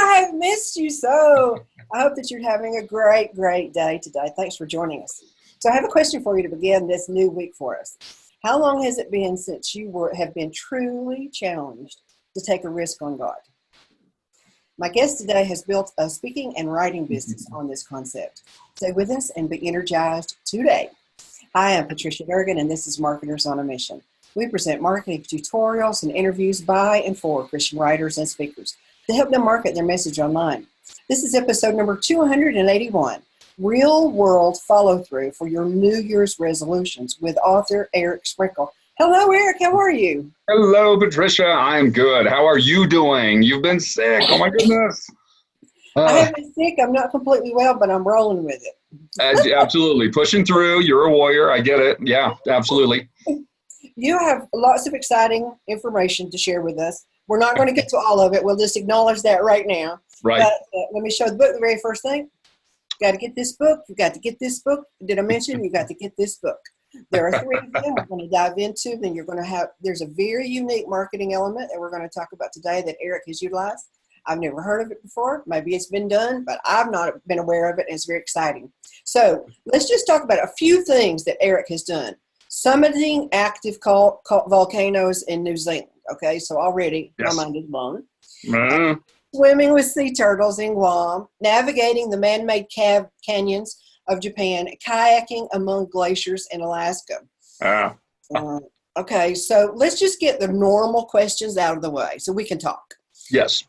I have missed you so. I hope that you're having a great, great day today. Thanks for joining us. So I have a question for you to begin this new week for us. How long has it been since you have been truly challenged to take a risk on God? My guest today has built a speaking and writing business on this concept. Stay with us and be energized today. Hi, I'm Patricia Durgan, and this is Marketers on a Mission. We present marketing tutorials and interviews by and for Christian writers and speakers to help them market their message online. This is episode number 281, Real World Follow-Through for Your New Year's Resolutions with author Eric Sprinkle. Hello, Eric. How are you? Hello, Patricia. I'm good. How are you doing? You've been sick. Oh, my goodness. I have been sick. I'm not completely well, but I'm rolling with it. Absolutely. Pushing through. You're a warrior. I get it. Yeah, absolutely. You have lots of exciting information to share with us. We're not going to get to all of it. We'll just acknowledge that right now. Right. But let me show the book. The very first thing, you got to get this book. You got to get this book. Did I mention you got to get this book? There are three of them we're going to dive into. Then you're going to have, there's a very unique marketing element that we're going to talk about today that Eric has utilized. I've never heard of it before. Maybe it's been done, but I've not been aware of it, and it's very exciting. So let's just talk about a few things that Eric has done. Summiting active volcanoes in New Zealand. Okay, so already my mind is blown. Swimming with sea turtles in Guam, navigating the man-made canyons of Japan, kayaking among glaciers in Alaska. Okay, so let's just get the normal questions out of the way so we can talk. Yes.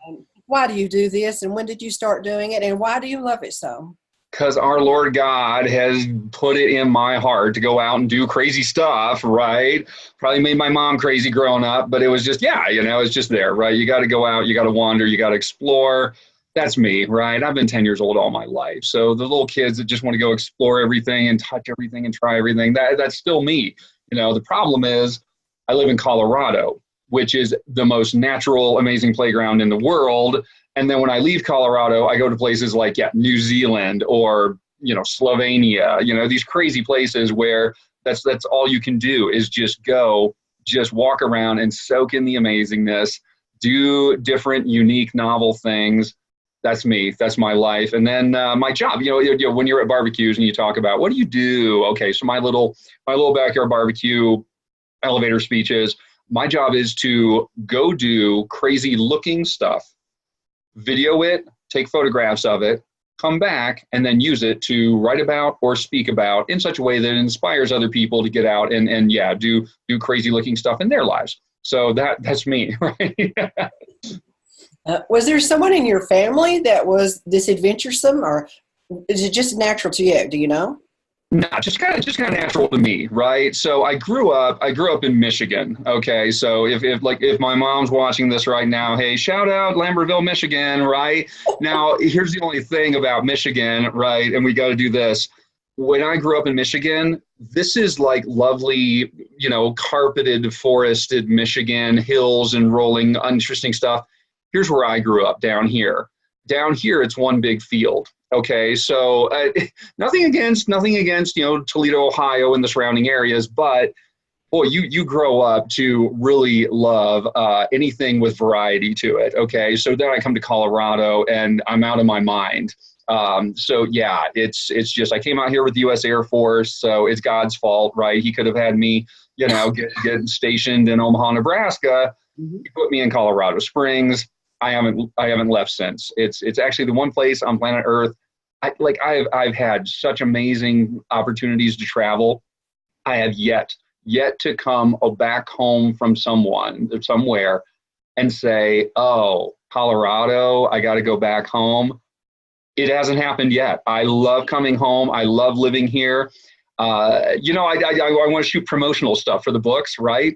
Why do you do this, and when did you start doing it, and why do you love it so? Because our Lord God has put it in my heart to go out and do crazy stuff, right? Probably made my mom crazy growing up, but it was just, it's just there, right? You got to go out, you got to wander, you got to explore. That's me, right? I've been 10 years old all my life. So the little kids that just want to go explore everything and touch everything and try everything, that's still me. The problem is I live in Colorado, which is the most natural, amazing playground in the world. And then when I leave Colorado, I go to places like, New Zealand or, Slovenia, these crazy places where that's all you can do is just walk around and soak in the amazingness, do different, unique, novel things. That's me. That's my life. And then my job, when you're at barbecues and you talk about, what do you do? Okay, so my little backyard barbecue elevator speeches, my job is to go do crazy looking stuff, video it, take photographs of it, come back, and then use it to write about or speak about in such a way that it inspires other people to get out and do crazy looking stuff in their lives. So that's me, right? Was there someone in your family that was this adventuresome, or is it just natural to you? Do you know? No, just kind of natural to me, right? So I grew up in Michigan. Okay, so if my mom's watching this right now, hey, shout out Lambertville, Michigan, right? Now, here's the only thing about Michigan, right? And we got to do this. When I grew up in Michigan, this is like lovely, carpeted, forested Michigan, hills and rolling, interesting stuff. Here's where I grew up down here. Down here, it's one big field. Okay, so nothing against, Toledo, Ohio, and the surrounding areas, but boy, you grow up to really love anything with variety to it. Okay, so then I come to Colorado and I'm out of my mind. It's just I came out here with the U.S. Air Force, so it's God's fault, right? He could have had me, get stationed in Omaha, Nebraska. Mm-hmm. He put me in Colorado Springs. I haven't left since. It's actually the one place on planet Earth. I've had such amazing opportunities to travel. I have yet to come back home from somewhere and say, oh, Colorado, I got to go back home. It hasn't happened yet. I love coming home. I love living here. I want to shoot promotional stuff for the books, right?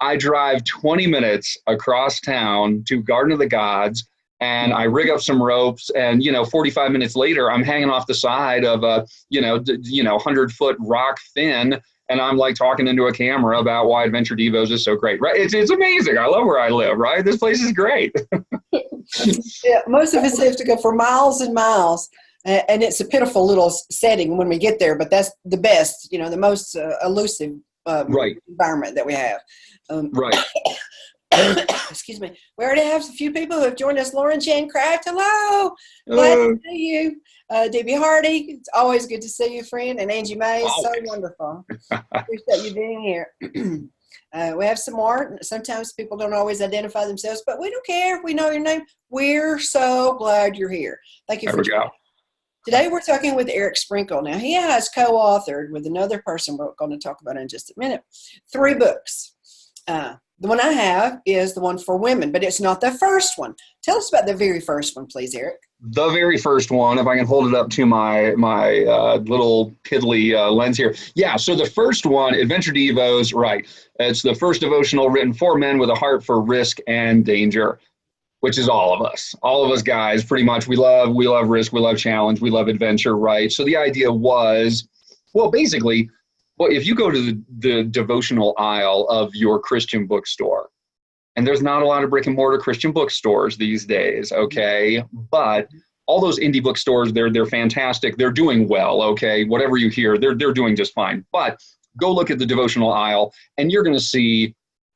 I drive 20 minutes across town to Garden of the Gods, and I rig up some ropes, and 45 minutes later, I'm hanging off the side of a 100-foot rock fin, and I'm like talking into a camera about why Adventure Devos is so great, right? It's amazing. I love where I live, right? This place is great. Yeah, most of us have to go for miles and miles, and it's a pitiful little setting when we get there, but that's the best, the most elusive right. environment that we have. Right. Excuse me. We already have a few people who have joined us. Lauren Jan Craft, hello. Glad to see you. Debbie Hardy, it's always good to see you, friend. And Angie May, so wonderful. Appreciate you being here. We have some more. Sometimes people don't always identify themselves, but we don't care. We know your name. We're so glad you're here. Thank you for joining. Today we're talking with Eric Sprinkle. Now he has co-authored with another person we're going to talk about in just a minute 3 books. The one I have is the one for women, but it's not the first one. Tell us about the very first one, please, Eric. The very first one, if I can hold it up to my little piddly lens here. Yeah, so the first one, Adventure Devos, right. It's the first devotional written for men with a heart for risk and danger, which is all of us. All of us guys, pretty much. We love risk, we love challenge, we love adventure, right? So the idea was, well, basically, if you go to the devotional aisle of your Christian bookstore, and there's not a lot of brick and mortar Christian bookstores these days, okay? But all those indie bookstores, they're fantastic. They're doing well, okay? Whatever you hear, they're doing just fine. But go look at the devotional aisle, and you're going to see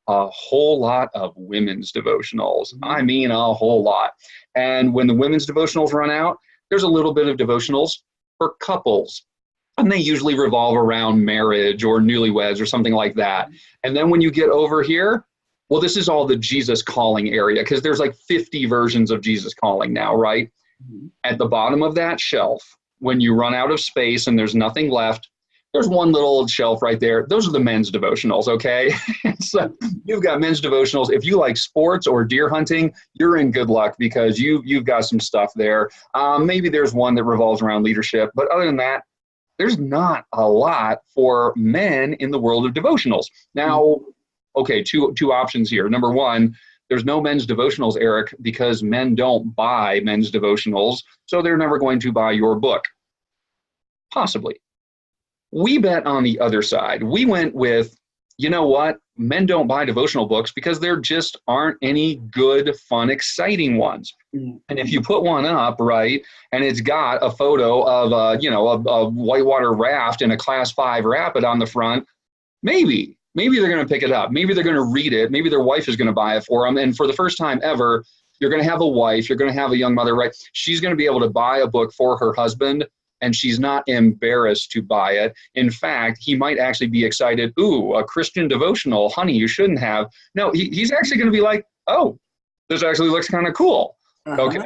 a whole lot of women's devotionals. I mean, a whole lot. And when the women's devotionals run out, there's a little bit of devotionals for couples. And they usually revolve around marriage or newlyweds or something like that. And then when you get over here, well, this is all the Jesus Calling area, because there's like 50 versions of Jesus Calling now, right? At the bottom of that shelf, when you run out of space and there's nothing left, there's one little shelf right there. Those are the men's devotionals, okay? So you've got men's devotionals. If you like sports or deer hunting, you're in good luck because you've got some stuff there. Maybe there's one that revolves around leadership, but other than that, there's not a lot for men in the world of devotionals. Now, okay, two options here. Number one, there's no men's devotionals, Eric, because men don't buy men's devotionals, so they're never going to buy your book. Possibly. We bet on the other side. We went with, you know what? Men don't buy devotional books because there just aren't any good, fun, exciting ones. And if you put one up, right, and it's got a photo of a whitewater raft and a class 5 rapid on the front, maybe they're going to pick it up. Maybe they're going to read it. Maybe their wife is going to buy it for them. And for the first time ever, you're going to have a wife, you're going to have a young mother, right? She's going to be able to buy a book for her husband, and she's not embarrassed to buy it. In fact, he might actually be excited. Ooh, a Christian devotional. Honey, you shouldn't have. No, he's actually going to be like, oh, this actually looks kind of cool. Okay.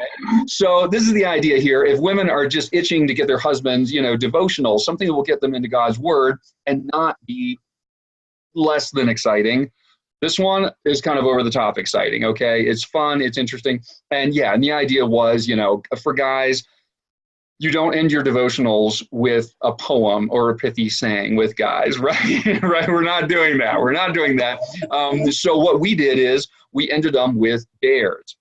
So this is the idea here. If women are just itching to get their husbands, devotional, something that will get them into God's word and not be less than exciting, this one is kind of over the top exciting. Okay. It's fun. It's interesting. And the idea was, for guys, you don't end your devotionals with a poem or a pithy saying with guys, right? Right? We're not doing that. So what we did is we ended them with dares.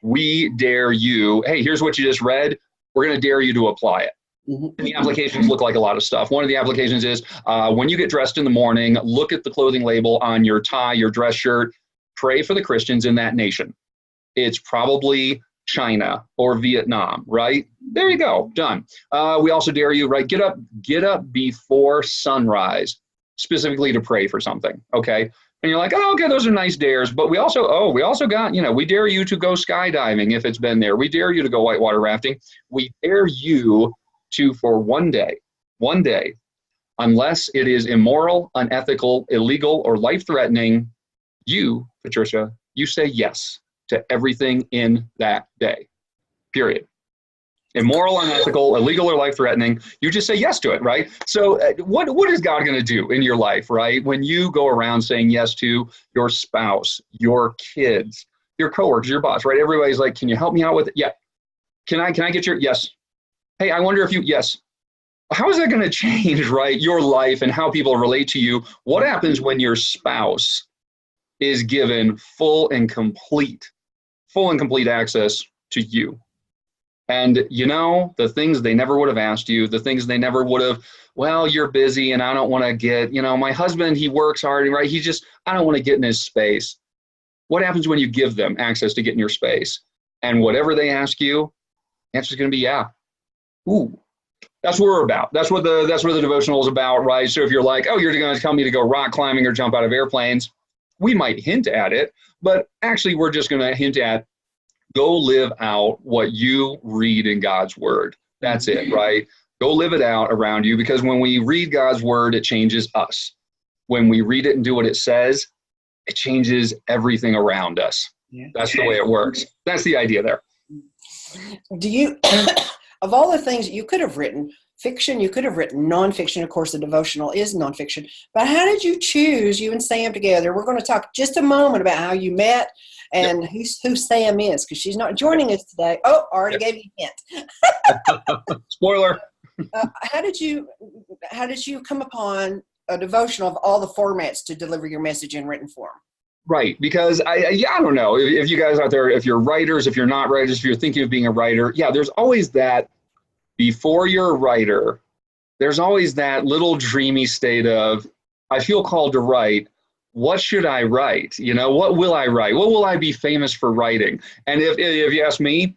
We dare you. Hey, here's what you just read. We're going to dare you to apply it. And the applications look like a lot of stuff. One of the applications is when you get dressed in the morning, look at the clothing label on your tie, your dress shirt, pray for the Christians in that nation. It's probably China or Vietnam, right? There you go, done. We also dare you, right? Get up before sunrise, specifically to pray for something, okay? And you're like, oh, okay, those are nice dares. But we also got, we dare you to go skydiving if it's been there. We dare you to go whitewater rafting. We dare you to, for one day, unless it is immoral, unethical, illegal, or life-threatening, you, Patricia, you say yes to everything in that day, period. Immoral, unethical, illegal, or life-threatening, you just say yes to it, right? So what is God going to do in your life, right? When you go around saying yes to your spouse, your kids, your coworkers, your boss, right? Everybody's like, can you help me out with it? Yeah. Can I get your, yes. Hey, I wonder if you, yes. How is that going to change, right? Your life and how people relate to you. What happens when your spouse is given full and complete access to you? And the things they never would have asked you, the things they never would have, well, you're busy and I don't want to get, my husband, he works hard, right? I don't want to get in his space. What happens when you give them access to get in your space? And whatever they ask you, the answer is going to be yeah. Ooh. That's what we're about. That's what the devotional is about, right? So if you're like, oh, you're going to tell me to go rock climbing or jump out of airplanes, We might hint at it, but actually we're just going to hint at, go live out what you read in God's word. That's it, right? Go live it out around you, because when we read God's word, it changes us. When we read it and do what it says, it changes everything around us. Yeah. That's the way it works. That's the idea there. Do you, of all the things you could have written, fiction, you could have written nonfiction. Of course, the devotional is nonfiction. But how did you choose, you and Sam together? We're going to talk just a moment about how you met and who Sam is, because she's not joining us today. Oh, I already gave you a hint. Spoiler. How did you come upon a devotional of all the formats to deliver your message in written form? Right, because I don't know if you guys out there, if you're writers, if you're not writers, if you're thinking of being a writer, there's always that, before you're a writer, there's always that little dreamy state of, I feel called to write. What should I write? What will I write? What will I be famous for writing? And if you ask me,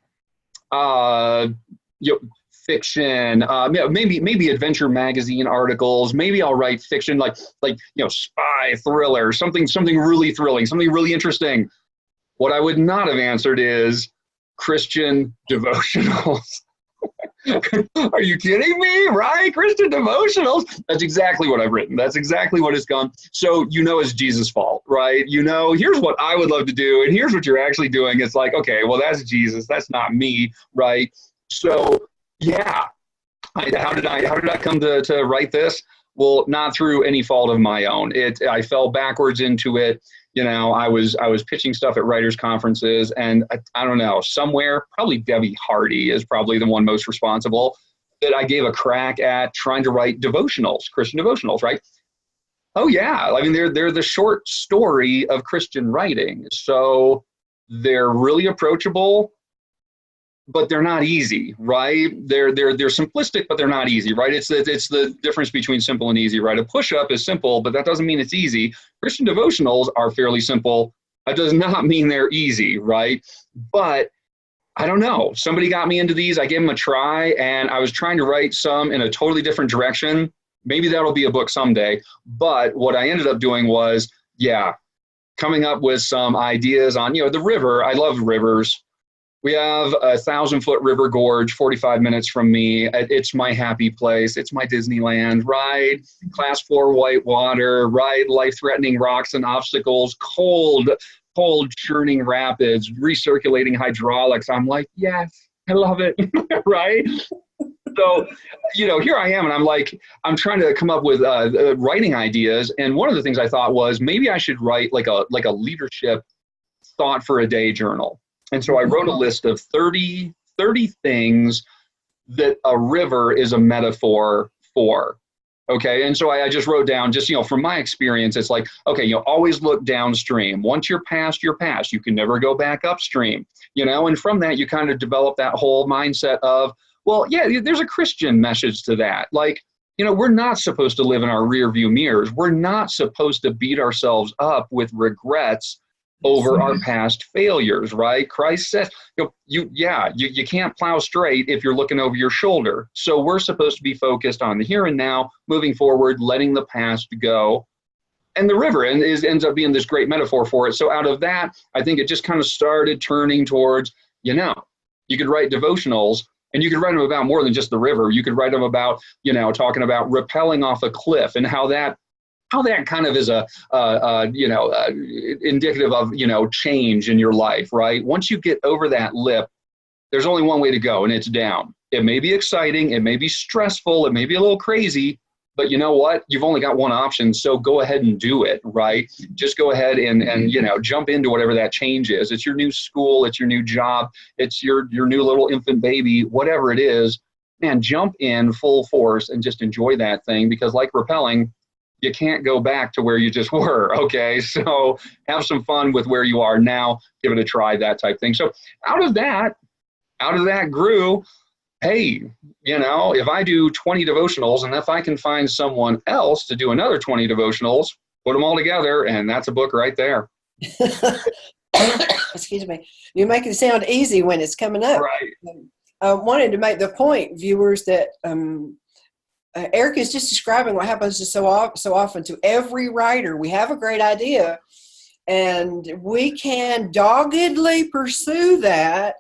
fiction, maybe adventure magazine articles. Maybe I'll write fiction like spy thriller, something really thrilling, something really interesting. What I would not have answered is Christian devotionals. Are you kidding me? Right? Christian devotionals. That's exactly what I've written. That's exactly what it's gone. So it's Jesus' fault, right? Here's what I would love to do, and here's what you're actually doing. It's like, okay, well, that's Jesus. That's not me, right? So yeah. How did I come to write this? Well, not through any fault of my own. I fell backwards into it. I was pitching stuff at writers' conferences, and I don't know, somewhere, probably Debbie Hardy is probably the one most responsible, that I gave a crack at trying to write devotionals, Christian devotionals, right? Oh yeah, I mean they're the short story of Christian writing, so they're really approachable, but they're not easy, right? They're simplistic, but they're not easy, right? It's the difference between simple and easy, right? A push-up is simple, but that doesn't mean it's easy. Christian devotionals are fairly simple. That does not mean they're easy, right? But I don't know. Somebody got me into these. I gave them a try, and I was trying to write some in a totally different direction. Maybe that'll be a book someday. But what I ended up doing was, coming up with some ideas on, the river. I love rivers. We have a 1,000-foot river gorge 45 minutes from me. It's my happy place. It's my Disneyland, right? Class 4 white water, right? Life-threatening rocks and obstacles, cold churning rapids, recirculating hydraulics. I'm like, yes, I love it, right? So, here I am, and I'm trying to come up with writing ideas. And one of the things I thought was, maybe I should write like a leadership thought for a day journal. And so I wrote a list of 30 things that a river is a metaphor for. Okay. And so I just wrote down, from my experience, it's like, okay, always look downstream. Once you're past, you're past. You can never go back upstream, and from that, you kind of develop that whole mindset of, well, yeah, there's a Christian message to that. We're not supposed to live in our rear view mirrors. We're not supposed to beat ourselves up with regrets over our past failures, right? Christ says, you can't plow straight if you're looking over your shoulder. So we're supposed to be focused on the here and now, moving forward, letting the past go. And the river ends up being this great metaphor for it. So out of that, I think it just kind of started turning towards, you could write devotionals, and you could write them about more than just the river. You could write them about, talking about rappelling off a cliff, and how that kind of is indicative of, change in your life, right? Once you get over that lip, there's only one way to go, and it's down. It may be exciting, it may be stressful, it may be a little crazy, but you know what? You've only got one option, so go ahead and do it, right? Just go ahead and jump into whatever that change is. It's your new school, it's your new job, it's your new little infant baby, whatever it is, man, jump in full force and just enjoy that thing, because like rappelling, you can't go back to where you just were, okay? So have some fun with where you are now, give it a try, that type thing. So out of that grew, hey, if I do 20 devotionals, and if I can find someone else to do another 20 devotionals, put them all together, and that's a book right there. Excuse me. You make it sound easy when it's coming up. Right. I wanted to make the point, viewers, that Eric is just describing what happens so often to every writer. We have a great idea, And we can doggedly pursue that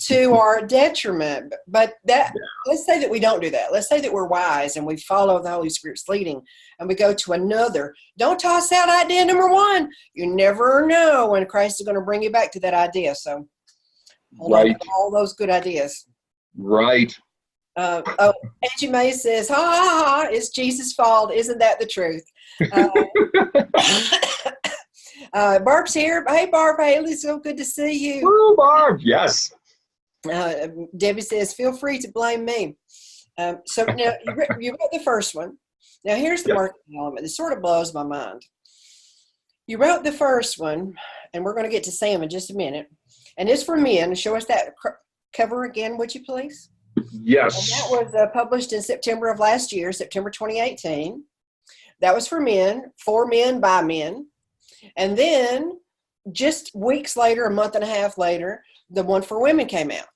to our detriment. But let's say that we don't do that. Let's say that we're wise and we follow the Holy Spirit's leading and we go to another. Don't toss out idea number one. You never know when Christ is going to bring you back to that idea. So hold on to all those good ideas. Right. Angie May says, ha, ha, ha, it's Jesus' fault. Isn't that the truth? Barb's here. Hey, Barb Haley, so good to see you. Woo, Barb, yes. Debbie says, feel free to blame me. So now you wrote the first one. Now here's the marketing element. This sort of blows my mind. You wrote the first one, and we're going to get to Sam in just a minute. And it's for men. Show us that cover again, would you please? Yes. And that was published in September of last year, September 2018. That was for men by men. And then just weeks later, a month and a half later, the one for women came out.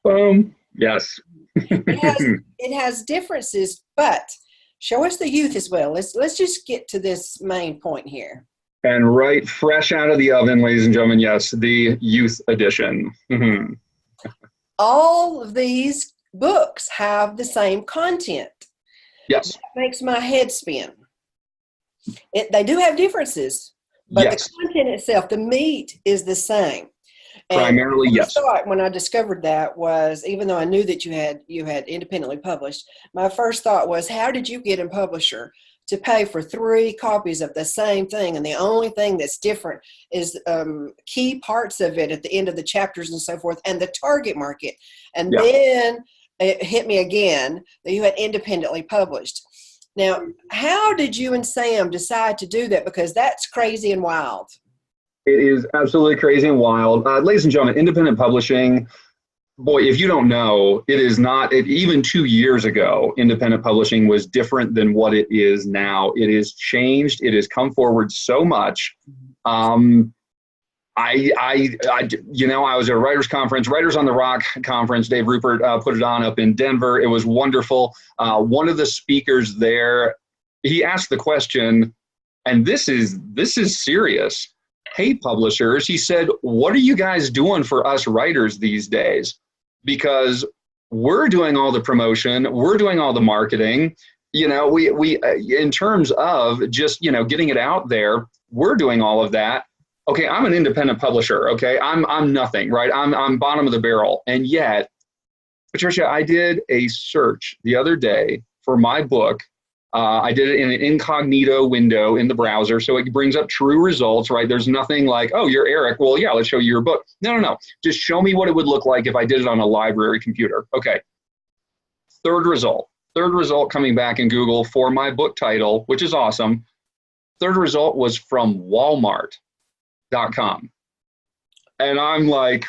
Boom. Yes. It has differences, but show us the youth as well. Let's just get to this main point here. And right fresh out of the oven, ladies and gentlemen, yes, the youth edition. Mm-hmm. All of these books have the same content. Yes. That makes my head spin. They do have differences, but the content itself, the meat is the same. And primarily, yes. Thought when I discovered that was, even though I knew that you had independently published, my first thought was, how did you get a publisher to pay for 3 copies of the same thing, and the only thing that's different is key parts of it at the end of the chapters and so forth, and the target market. And then it hit me again that you had independently published. Now, how did you and Sam decide to do that? Because that's crazy and wild. It is absolutely crazy and wild. Ladies and gentlemen, independent publishing, boy, if you don't know, it is not, even 2 years ago, independent publishing was different than what it is now. It has changed. It has come forward so much. I was at a writers conference, Writers on the Rock conference. Dave Rupert put it on up in Denver. It was wonderful. One of the speakers there, he asked the question, and this is serious. Hey, publishers, he said, what are you guys doing for us writers these days? Because we're doing all the promotion, we're doing all the marketing. We in terms of just, getting it out there, we're doing all of that. Okay, I'm an independent publisher. Okay, I'm nothing, right? I'm bottom of the barrel. And yet, Patricia, I did a search the other day for my book. I did it in an incognito window in the browser, so it brings up true results, right? There's nothing like, oh, you're Eric. Well, yeah, let's show you your book. No. Just show me what it would look like if I did it on a library computer. Okay. Third result coming back in Google for my book title, which is awesome. Third result was from Walmart.com. And I'm like,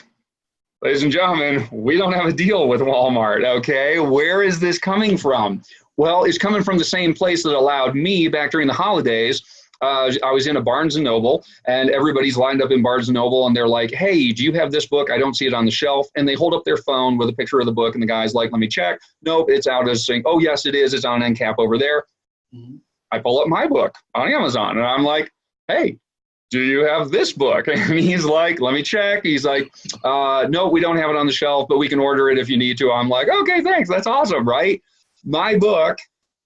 ladies and gentlemen, we don't have a deal with Walmart, okay? Where is this coming from? Well, it's coming from the same place that allowed me back during the holidays. I was in a Barnes & Noble, and everybody's lined up in Barnes & Noble, and they're like, hey, do you have this book? I don't see it on the shelf. And they hold up their phone with a picture of the book, and the guy's like, let me check. Nope, it's out as saying, oh, yes, it is. It's on end cap over there. Mm-hmm. I pull up my book on Amazon, and I'm like, hey, do you have this book? And he's like, let me check. He's like, no, we don't have it on the shelf, but we can order it if you need to. I'm like, okay, thanks. That's awesome, right? My book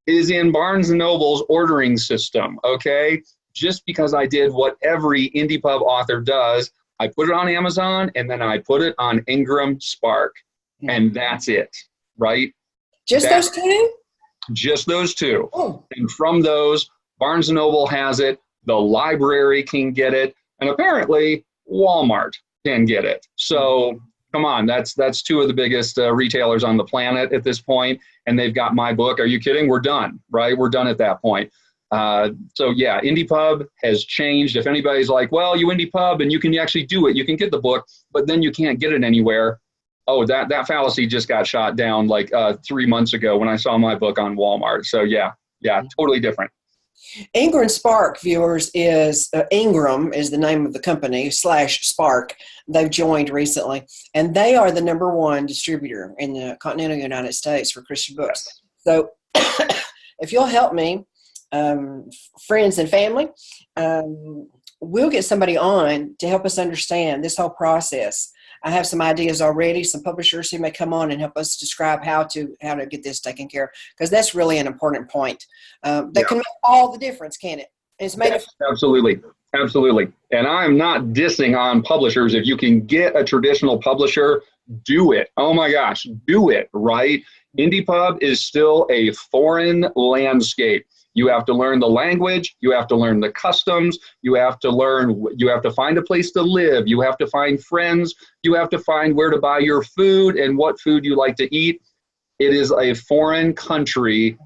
is in Barnes & Noble's ordering system, okay? Just because I did what every indie pub author does, I put it on Amazon, and then I put it on Ingram Spark, and that's it, right? Those two? Just those two. Oh. And from those, Barnes & Noble has it, the library can get it, and apparently Walmart can get it. So come on, that's 2 of the biggest retailers on the planet at this point, and they've got my book. Are you kidding? We're done, right? We're done at that point. So yeah, Indie Pub has changed. If anybody's like, well, you Indie Pub and you can actually do it, you can get the book, but then you can't get it anywhere. Oh, that fallacy just got shot down like 3 months ago when I saw my book on Walmart. So yeah, totally different. Ingram Spark, viewers, is Ingram is the name of the company / Spark. They've joined recently, and they are the #1 distributor in the continental United States for Christian books. So if you'll help me, friends and family, we'll get somebody on to help us understand this whole process. I have some ideas already, some publishers who may come on and help us describe how to get this taken care of, because that's really an important point. That can make all the difference, can it? And it's made Absolutely. Absolutely. And I'm not dissing on publishers. If you can get a traditional publisher, do it. Oh my gosh, do it, right? Indie Pub is still a foreign landscape. You have to learn the language. You have to learn the customs. You have to find a place to live. You have to find friends. You have to find where to buy your food and what food you like to eat. It is a foreign country,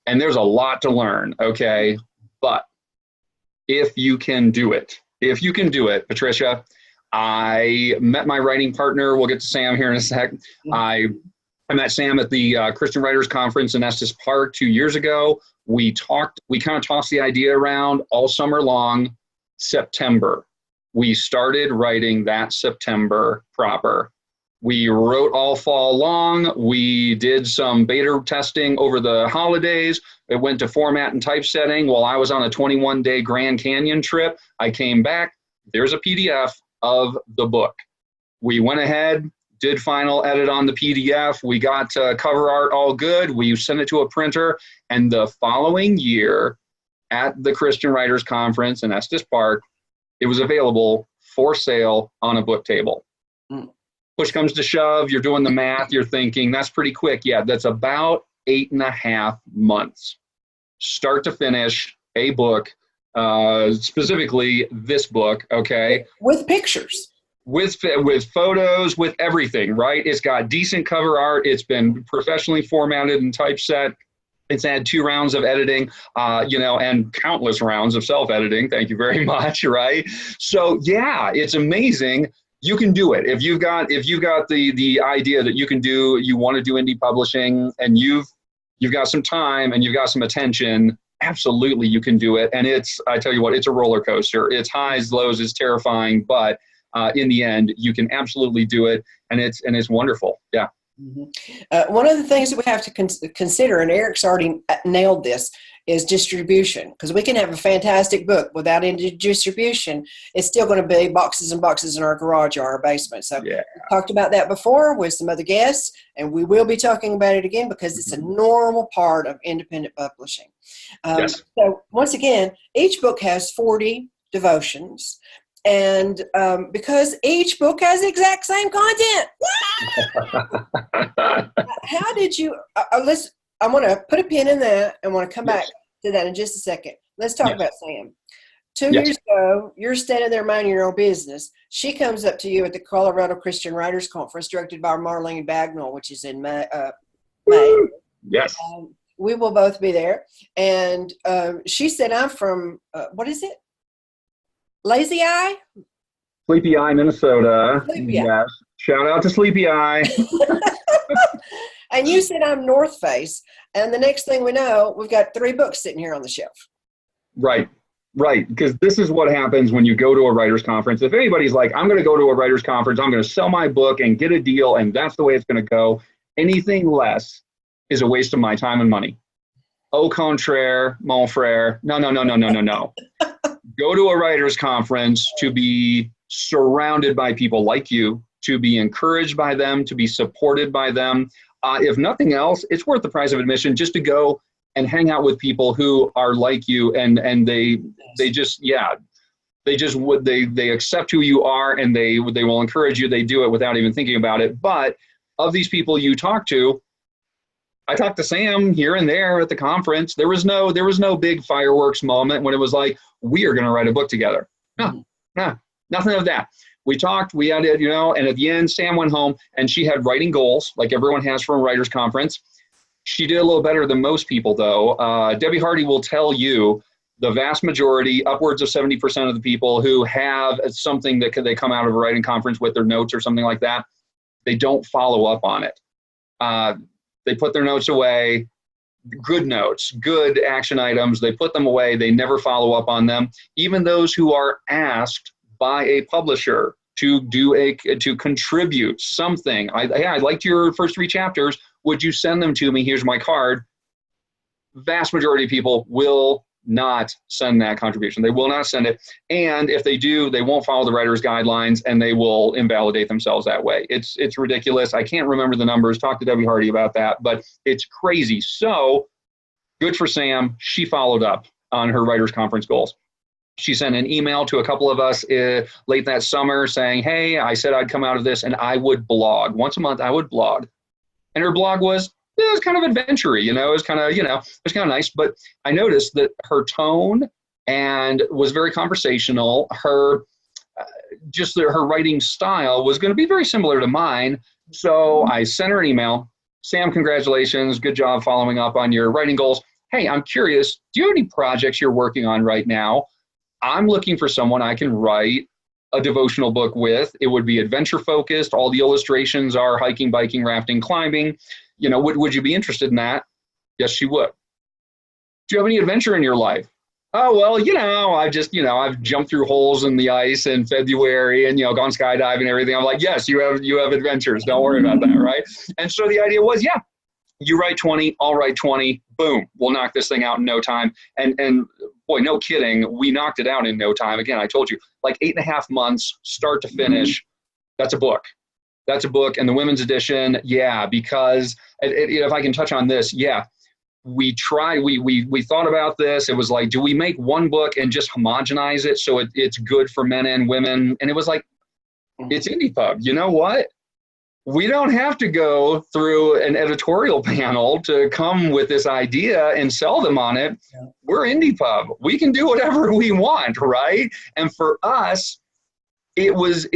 and there's a lot to learn, okay? But if you can do it, Patricia, I met my writing partner. We'll get to Sam here in a sec. I met Sam at the Christian Writers Conference in Estes Park 2 years ago. We kind of tossed the idea around all summer long. September, we started writing that September proper. We wrote all fall long. We did some beta testing over the holidays. It went to format and typesetting while I was on a 21-day Grand Canyon trip. I came back. There's a PDF of the book. We went ahead, did final edit on the PDF. We got cover art all good. We sent it to a printer. And the following year at the Christian Writers Conference in Estes Park, it was available for sale on a book table. Push comes to shove, you're doing the math, you're thinking, that's pretty quick. Yeah, that's about 8.5 months. Start to finish, a book, specifically this book, okay? With pictures. With photos, with everything, right? It's got decent cover art. It's been professionally formatted and typeset. It's had 2 rounds of editing, and countless rounds of self-editing. Thank you very much, right? So yeah, it's amazing. You can do it. If you've got the idea that you want to do indie publishing, and you've got some time and you've got some attention, absolutely you can do it. And I tell you what, it's a roller coaster. It's highs, lows, it's terrifying, but in the end, you can absolutely do it, and it's wonderful. Yeah. One of the things that we have to consider, and Eric's already nailed this, is distribution. Because we can have a fantastic book without any distribution, it's still going to be boxes and boxes in our garage or our basement. So we talked about that before with some other guests, and we will be talking about it again because it's a normal part of independent publishing. So once again, each book has 40 devotions. And because each book has the exact same content. How did you, I want to put a pin in that and want to come back to that in just a second. Let's talk about Sam. 2 years ago, you're standing there minding your own business. She comes up to you at the Colorado Christian Writers Conference directed by Marlene Bagnall, which is in May. Yes. We will both be there. And she said, I'm from, what is it? Lazy Eye? Sleepy Eye, Minnesota. Sleepy Eye. Yes. Shout out to Sleepy Eye. And you said I'm North Face. And the next thing we know, we've got 3 books sitting here on the shelf. Right. Because this is what happens when you go to a writer's conference. If anybody's like, I'm going to go to a writer's conference, I'm going to sell my book and get a deal, and that's the way it's going to go, anything less is a waste of my time and money. Au contraire, mon frère. No. Go to a writer's conference to be surrounded by people like you, to be encouraged by them, to be supported by them. If nothing else, it's worth the price of admission just to go and hang out with people who are like you, and they accept who you are, and they will encourage you. They do it without even thinking about it. But of these people you talk to, I talked to Sam here and there at the conference. There was no big fireworks moment when it was like, we are going to write a book together. No, nothing of that. We talked, we had it, and at the end, Sam went home and she had writing goals like everyone has from a writer's conference. She did a little better than most people, though. Debbie Hardy will tell you the vast majority, upwards of 70% of the people who have something that they come out of a writing conference with their notes or something like that, they don't follow up on it. They put their notes away, good notes, good action items. They put them away. They never follow up on them. Even those who are asked by a publisher to contribute something. I liked your first 3 chapters. Would you send them to me? Here's my card. Vast majority of people will not send that contribution. They will not send it. And if they do, they won't follow the writer's guidelines, and they will invalidate themselves that way. It's ridiculous. I can't remember the numbers. Talk to Debbie Hardy about that, but it's crazy. So good for Sam. She followed up on her writer's conference goals. She sent an email to a couple of us late that summer saying, hey, I said I'd come out of this and I would blog. Once a month, I would blog. And her blog was kind of adventure-y, it was kind of nice. But I noticed that her tone and was very conversational. Her writing style was going to be very similar to mine. So I sent her an email. Sam, congratulations. Good job following up on your writing goals. Hey, I'm curious, do you have any projects you're working on right now? I'm looking for someone I can write a devotional book with. It would be adventure focused. All the illustrations are hiking, biking, rafting, climbing. Would you be interested in that? Yes, she would. Do you have any adventure in your life? Oh, well, I've jumped through holes in the ice in February and, gone skydiving and everything. I'm like, yes, you have adventures. Don't worry about that, right? And so the idea was, yeah, you write 20, I'll write 20. Boom, we'll knock this thing out in no time. And boy, no kidding, we knocked it out in no time. Again, I told you, like 8.5 months, start to finish. That's a book. That's a book. And the women's edition, yeah, because if I can touch on this, yeah, we thought about this. It was like, do we make one book and just homogenize it so it's good for men and women? And it was like, it's Indie Pub. You know what? We don't have to go through an editorial panel to come with this idea and sell them on it. Yeah. We're Indie Pub. We can do whatever we want, right? And for us, it was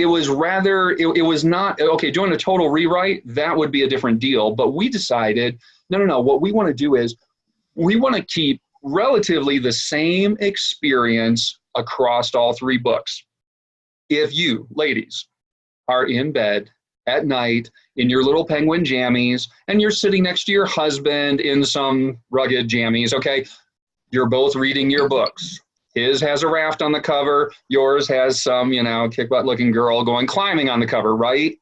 not, okay, doing a total rewrite, that would be a different deal. But we decided, no. What we want to do is we want to keep relatively the same experience across all 3 books. If you, ladies, are in bed at night in your little penguin jammies and you're sitting next to your husband in some rugged jammies, okay, you're both reading your books. His has a raft on the cover. Yours has some, kick-butt looking girl going climbing on the cover, right?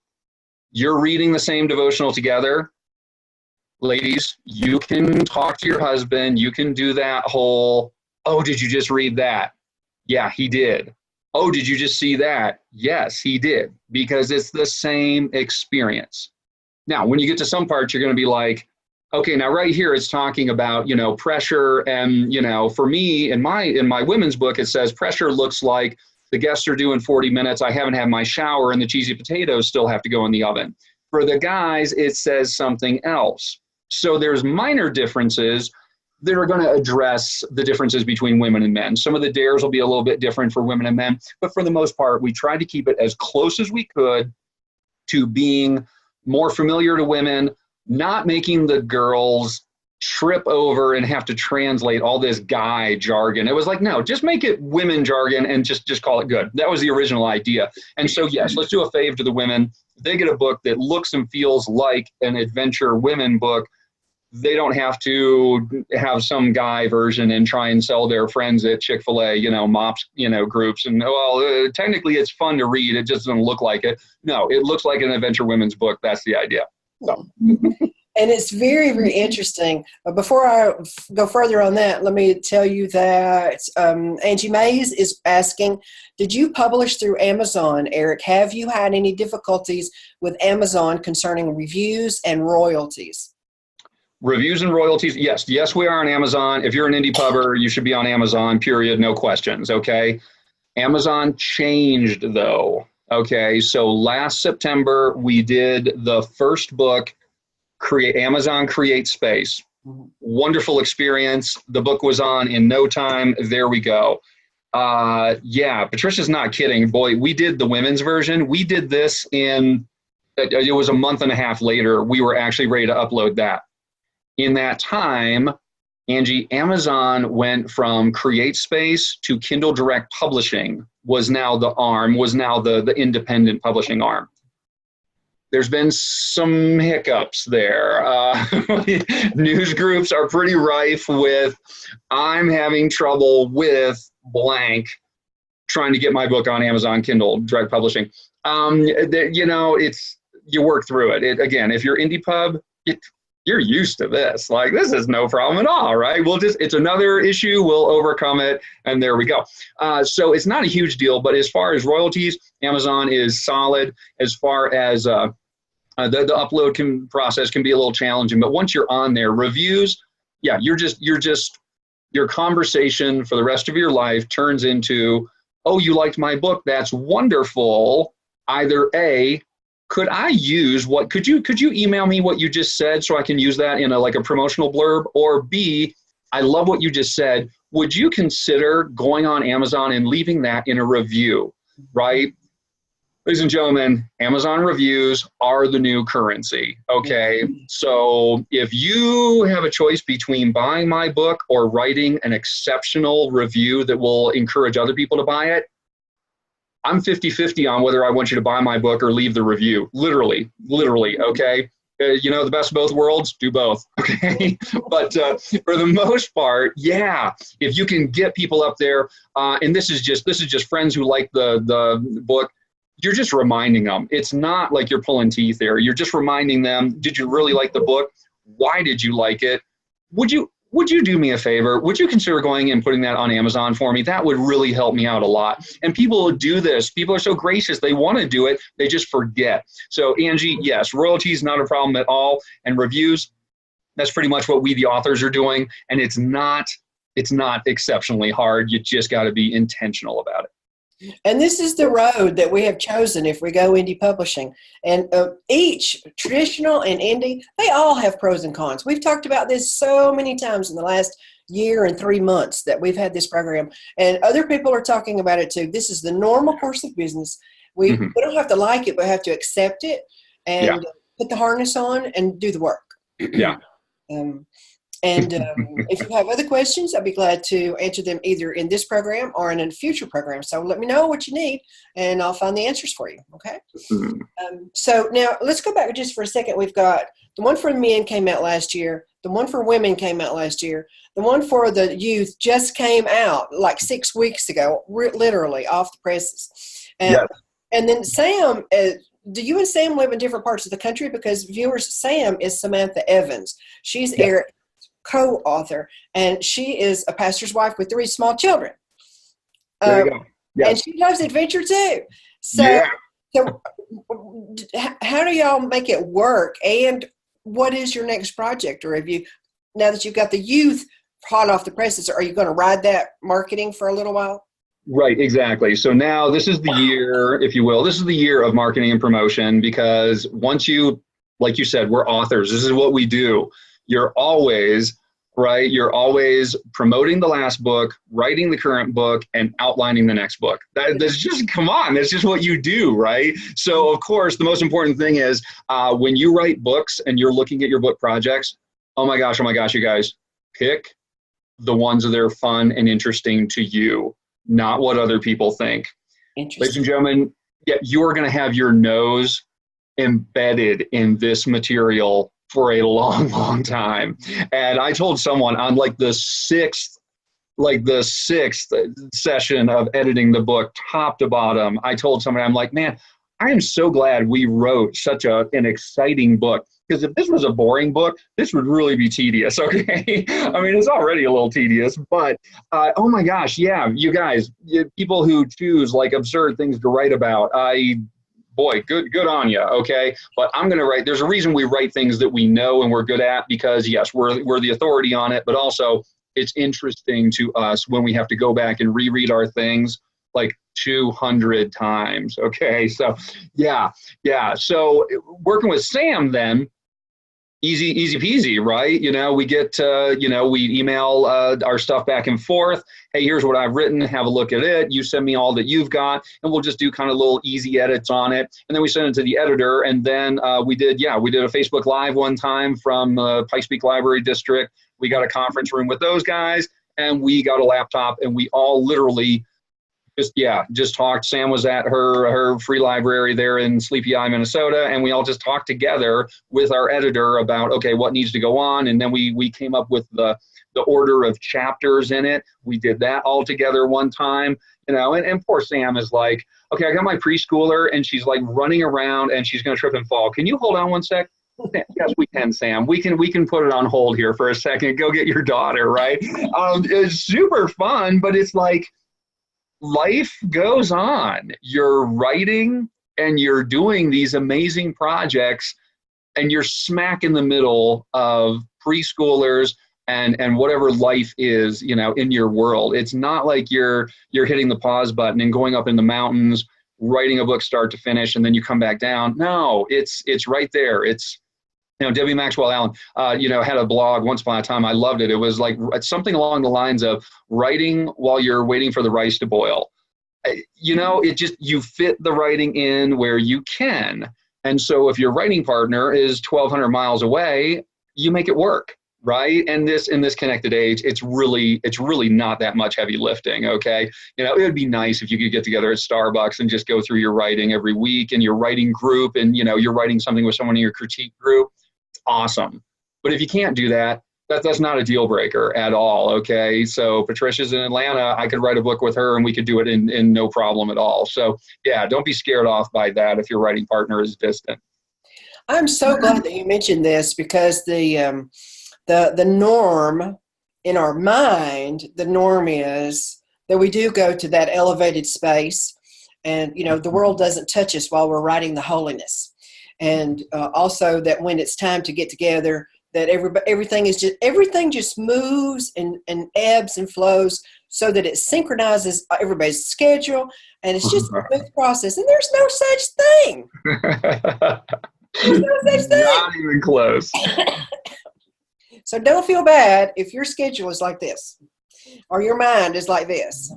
You're reading the same devotional together. Ladies, you can talk to your husband. You can do that whole, oh, did you just read that? Yeah, he did. Oh, did you just see that? Yes, he did, because it's the same experience. Now, when you get to some parts, you're going to be like, okay, now right here it's talking about, pressure. And, for me, in my women's book, it says pressure looks like the guests are doing 40 minutes. I haven't had my shower and the cheesy potatoes still have to go in the oven. For the guys, it says something else. So there's minor differences that are going to address the differences between women and men. Some of the dares will be a little bit different for women and men, but for the most part, we tried to keep it as close as we could to being more familiar to women, not making the girls trip over and have to translate all this guy jargon. It was like, no, just make it women jargon and just call it good. That was the original idea. And so, yes, let's do a fave to the women. They get a book that looks and feels like an adventure women book. They don't have to have some guy version and try and sell their friends at Chick-fil-A, MOPS, groups. And, technically it's fun to read. It just doesn't look like it. No, it looks like an adventure women's book. That's the idea. So. And it's very, very interesting. Before I go further on that, let me tell you that Angie Mays is asking, did you publish through Amazon, Eric? Have you had any difficulties with Amazon concerning reviews and royalties? Reviews and royalties, yes. Yes, we are on Amazon. If you're an indie pubber, you should be on Amazon, period, no questions, okay? Amazon changed, though, okay? So last September, we did the first book, Amazon Create Space. Wonderful experience. The book was on in no time. There we go. Yeah, Patricia's not kidding. Boy, we did the women's version. We did this it was a month and a half later. We were actually ready to upload that. In that time, Angie, Amazon went from Create Space to Kindle Direct Publishing was now the independent publishing arm. There's been some hiccups there. News groups are pretty rife with, I'm having trouble with blank trying to get my book on Amazon Kindle Direct Publishing. You work through it. Again, if you're indie pub, you're used to this. Like, this is no problem at all, right? It's another issue. We'll overcome it. And there we go. So it's not a huge deal. But as far as royalties, Amazon is solid. As far as the upload process can be a little challenging. But once you're on there, reviews, yeah, your conversation for the rest of your life turns into, oh, you liked my book. That's wonderful. Either A, could you email me what you just said so I can use that in a promotional blurb? Or B, I love what you just said. Would you consider going on Amazon and leaving that in a review, right? Ladies and gentlemen, Amazon reviews are the new currency, okay? So if you have a choice between buying my book or writing an exceptional review that will encourage other people to buy it, I'm 50-50 on whether I want you to buy my book or leave the review. Literally, okay? The best of both worlds, do both, okay? But for the most part, yeah, if you can get people up there, and this is just friends who like the book, you're just reminding them. It's not like you're pulling teeth there. You're just reminding them, did you really like the book? Why did you like it? Would you do me a favor? Would you consider going and putting that on Amazon for me? That would really help me out a lot. And people do this. People are so gracious. They want to do it. They just forget. So Angie, yes, royalties, not a problem at all. And reviews, that's pretty much what we, the authors, are doing. And it's not exceptionally hard. You just got to be intentional about it. And this is the road that we have chosen if we go indie publishing. And each traditional and indie, they all have pros and cons. We've talked about this so many times in the last year and 3 months that we've had this program. And other people are talking about it too. This is the normal course of business. We don't have to like it, but have to accept it and put the harness on and do the work. Yeah. If you have other questions, I'd be glad to answer them either in this program or in a future program. So let me know what you need, and I'll find the answers for you, okay? So now let's go back just for a second. We've got the one for men came out last year. The one for women came out last year. The one for the youth just came out like 6 weeks ago, literally off the presses. And then Sam, do you and Sam live in different parts of the country? Because viewers, Sam is Samantha Evans. She's Eric co-author, and she is a pastor's wife with 3 small children. There you go. Yes. And she loves adventure too. So how do y'all make it work? And what is your next project? Or have you, now that you've got the youth hot off the presses, are you going to ride that marketing for a little while? Right, exactly. So now this is the year, if you will, this is the year of marketing and promotion, because once you, like you said, we're authors. This is what we do. You're always promoting the last book, writing the current book, and outlining the next book. That's just, come on, that's just what you do, right? So of course, the most important thing is when you write books and you're looking at your book projects, oh my gosh, you guys, pick the ones that are fun and interesting to you, not what other people think. Ladies and gentlemen, you are going to have your nose embedded in this material for a long, long time. And I told someone on the sixth session of editing the book, top to bottom, I told somebody, I'm like, man, I am so glad we wrote such an exciting book. Because if this was a boring book, this would really be tedious, okay? I mean, it's already a little tedious, but oh my gosh, yeah, you guys, people who choose absurd things to write about, boy, good on you, okay? But I'm going to write, there's a reason we write things that we know and we're good at, because yes, we're the authority on it, but also it's interesting to us when we have to go back and reread our things 200 times, okay? So yeah. So working with Sam then, easy peasy, right? We get, we email our stuff back and forth. Hey, here's what I've written. Have a look at it. You send me all that you've got, and we'll just do kind of little easy edits on it. And then we send it to the editor. And then we did a Facebook Live one time from Pikes Peak Library District. We got a conference room with those guys, and we got a laptop, and we all literally just talked. Sam was at her free library there in Sleepy Eye, Minnesota, and we all just talked together with our editor about, okay, what needs to go on, and then we came up with the order of chapters in it. We did that all together one time, and poor Sam is like, okay, I got my preschooler, and she's running around, and she's going to trip and fall. Can you hold on one sec? Yes, we can, Sam. We can put it on hold here for a second. Go get your daughter, right? It's super fun, but it's like life goes on. You're writing and you're doing these amazing projects, and you're smack in the middle of preschoolers and whatever life is, in your world. It's not like you're hitting the pause button and going up in the mountains, writing a book start to finish, and then you come back down. No, it's right there. It's, Debbie Maxwell Allen, had a blog once upon a time. I loved it. It was like something along the lines of writing while you're waiting for the rice to boil. It just, you fit the writing in where you can. And so if your writing partner is 1,200 miles away, you make it work, right? And in this connected age, it's really not that much heavy lifting, okay? It would be nice if you could get together at Starbucks and just go through your writing every week and your writing group, and, you're writing something with someone in your critique group. It's awesome. But if you can't do that, that's not a deal breaker at all, okay? So Patricia's in Atlanta. I could write a book with her and we could do it in no problem at all. So yeah, don't be scared off by that if your writing partner is distant. I'm so glad that you mentioned this, because the norm in our mind, the norm is that we do go to that elevated space, and the world doesn't touch us while we're writing the holiness. And also that when it's time to get together, that everything just moves and ebbs and flows, so that it synchronizes everybody's schedule, and it's just a smooth process. And there's no such thing. There's no such thing. Not even close. So don't feel bad if your schedule is like this, or your mind is like this.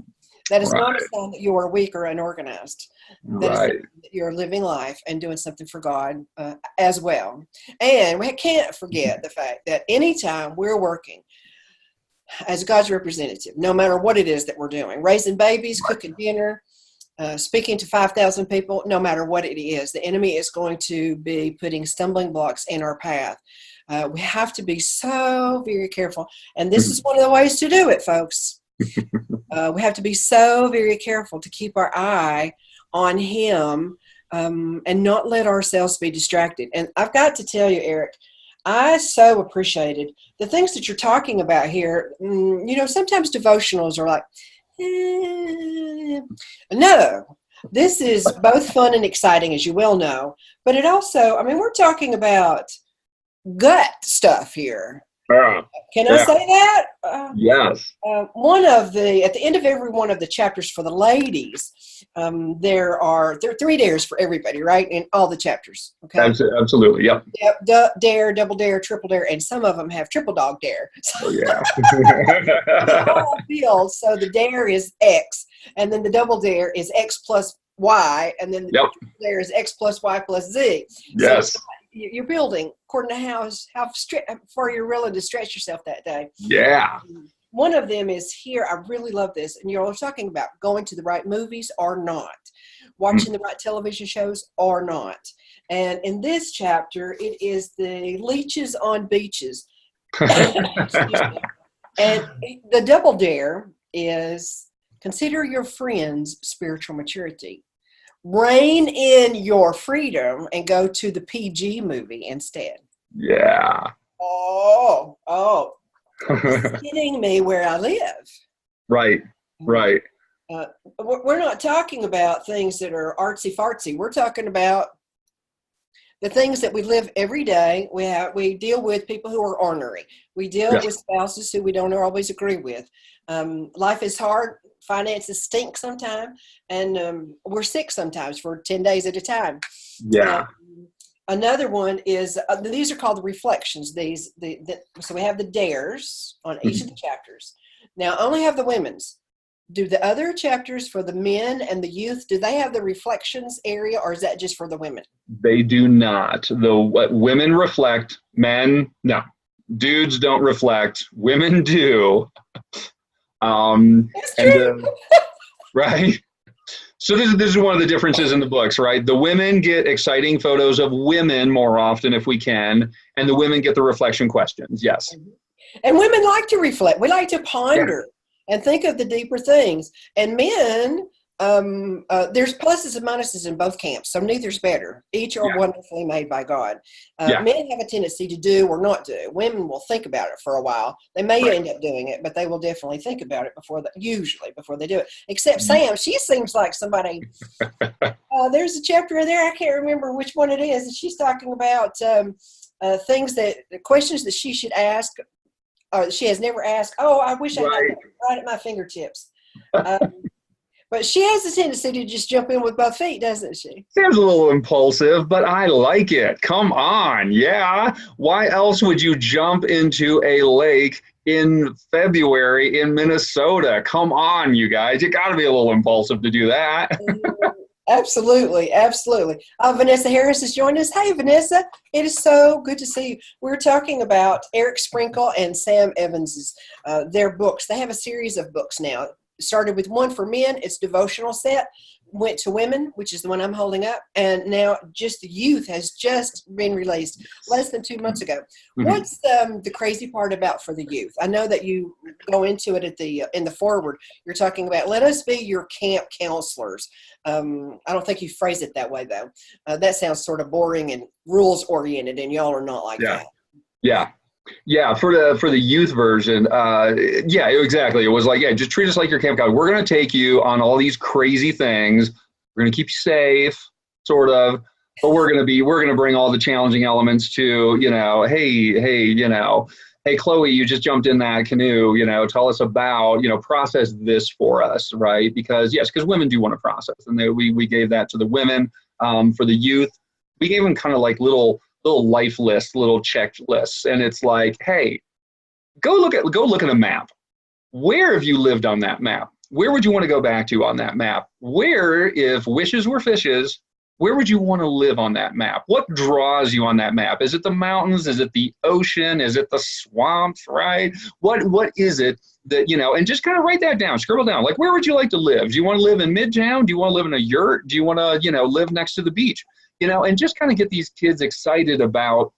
That is not a sign that you are weak or unorganized. That is that you're living life and doing something for God as well. And we can't forget the fact that anytime we're working as God's representative, no matter what it is that we're doing, raising babies, cooking dinner, speaking to 5,000 people, no matter what it is, the enemy is going to be putting stumbling blocks in our path. We have to be so very careful. And this is one of the ways to do it, folks. We have to be so very careful to keep our eye on him, and not let ourselves be distracted. And I've got to tell you, Eric, I so appreciated the things that you're talking about here. Sometimes devotionals are like, no, this is both fun and exciting, as you well know, but it also, we're talking about gut stuff here. Can I say that? Yes. At the end of every one of the chapters for the ladies, there are 3 dares for everybody, right? In all the chapters. Okay. Absolutely. Yep. Yep. Dare, double dare, triple dare, and some of them have triple dog dare. Oh yeah. So the dare is X, and then the double dare is X plus Y, and then the triple dare is X plus Y plus Z. Yes. So you're building according to how far you're willing to stretch yourself that day. Yeah. One of them is here. I really love this. And you're talking about going to the right movies or not, watching the right television shows or not. And in this chapter, it is the leeches on beaches. And the double dare is consider your friend's spiritual maturity. Rein in your freedom and go to the PG movie instead. Yeah. Oh. It's hitting me where I live. Right. We're not talking about things that are artsy fartsy. We're talking about the things that we live every day. We deal with people who are ornery. We deal with spouses who we don't always agree with. Life is hard. Finances stink sometimes, and we're sick sometimes for 10 days at a time. Yeah. Another one is these are called the reflections. So we have the dares on each of the chapters. Now, I only have the women's. Do the other chapters for the men and the youth, do they have the reflections area, or is that just for the women? They do not. The women reflect, men no. Dudes don't reflect, women do. That's true. Right. So this is one of the differences in the books, right? The women get exciting photos of women more often if we can, and the women get the reflection questions. Yes. And women like to reflect. We like to ponder and think of the deeper things. And men There's pluses and minuses in both camps, so neither's better. Each are wonderfully made by God. Men have a tendency to do or not do. Women will think about it for a while. They may end up doing it, but they will definitely think about it usually before they do it. Except Sam, she seems like somebody. There's a chapter in there, I can't remember which one it is, and she's talking about questions that she should ask, or she has never asked. Oh, I wish I had that right at my fingertips. But she has a tendency to just jump in with both feet, doesn't she? Seems a little impulsive, but I like it. Come on. Yeah. Why else would you jump into a lake in February in Minnesota? Come on, you guys. You got to be a little impulsive to do that. Absolutely. Absolutely. Vanessa Harris has joined us. Hey, Vanessa. It is so good to see you. We're talking about Eric Sprinkle and Sam Evans's, their books. They have a series of books now. Started with one for men, it's devotional set, went to women, which is the one I'm holding up, and now just the youth has just been released less than 2 months ago. Mm-hmm. What's the crazy part about for the youth? I know that you go into it in the foreword. You're talking about, let us be your camp counselors. I don't think you phrase it that way, though. That sounds sort of boring and rules oriented, and y'all are not like that. Yeah, for the youth version, exactly. It was like, just treat us like your camp guide. We're going to take you on all these crazy things. We're going to keep you safe, sort of, but we're going to bring all the challenging elements to, hey, Chloe, you just jumped in that canoe, tell us about, process this for us, right? Because women do want to process, and we gave that to the women. For the youth, we gave them kind of like little life lists, little checklists, and it's like, hey, go look at a map. Where have you lived on that map? Where would you want to go back to on that map? Where, if wishes were fishes, where would you want to live on that map? What draws you on that map? Is it the mountains? Is it the ocean? Is it the swamps, right? What is it that, and just kind of write that down, scribble down. Like, where would you like to live? Do you want to live in Midtown? Do you want to live in a yurt? Do you want to, live next to the beach? And just kind of get these kids excited about,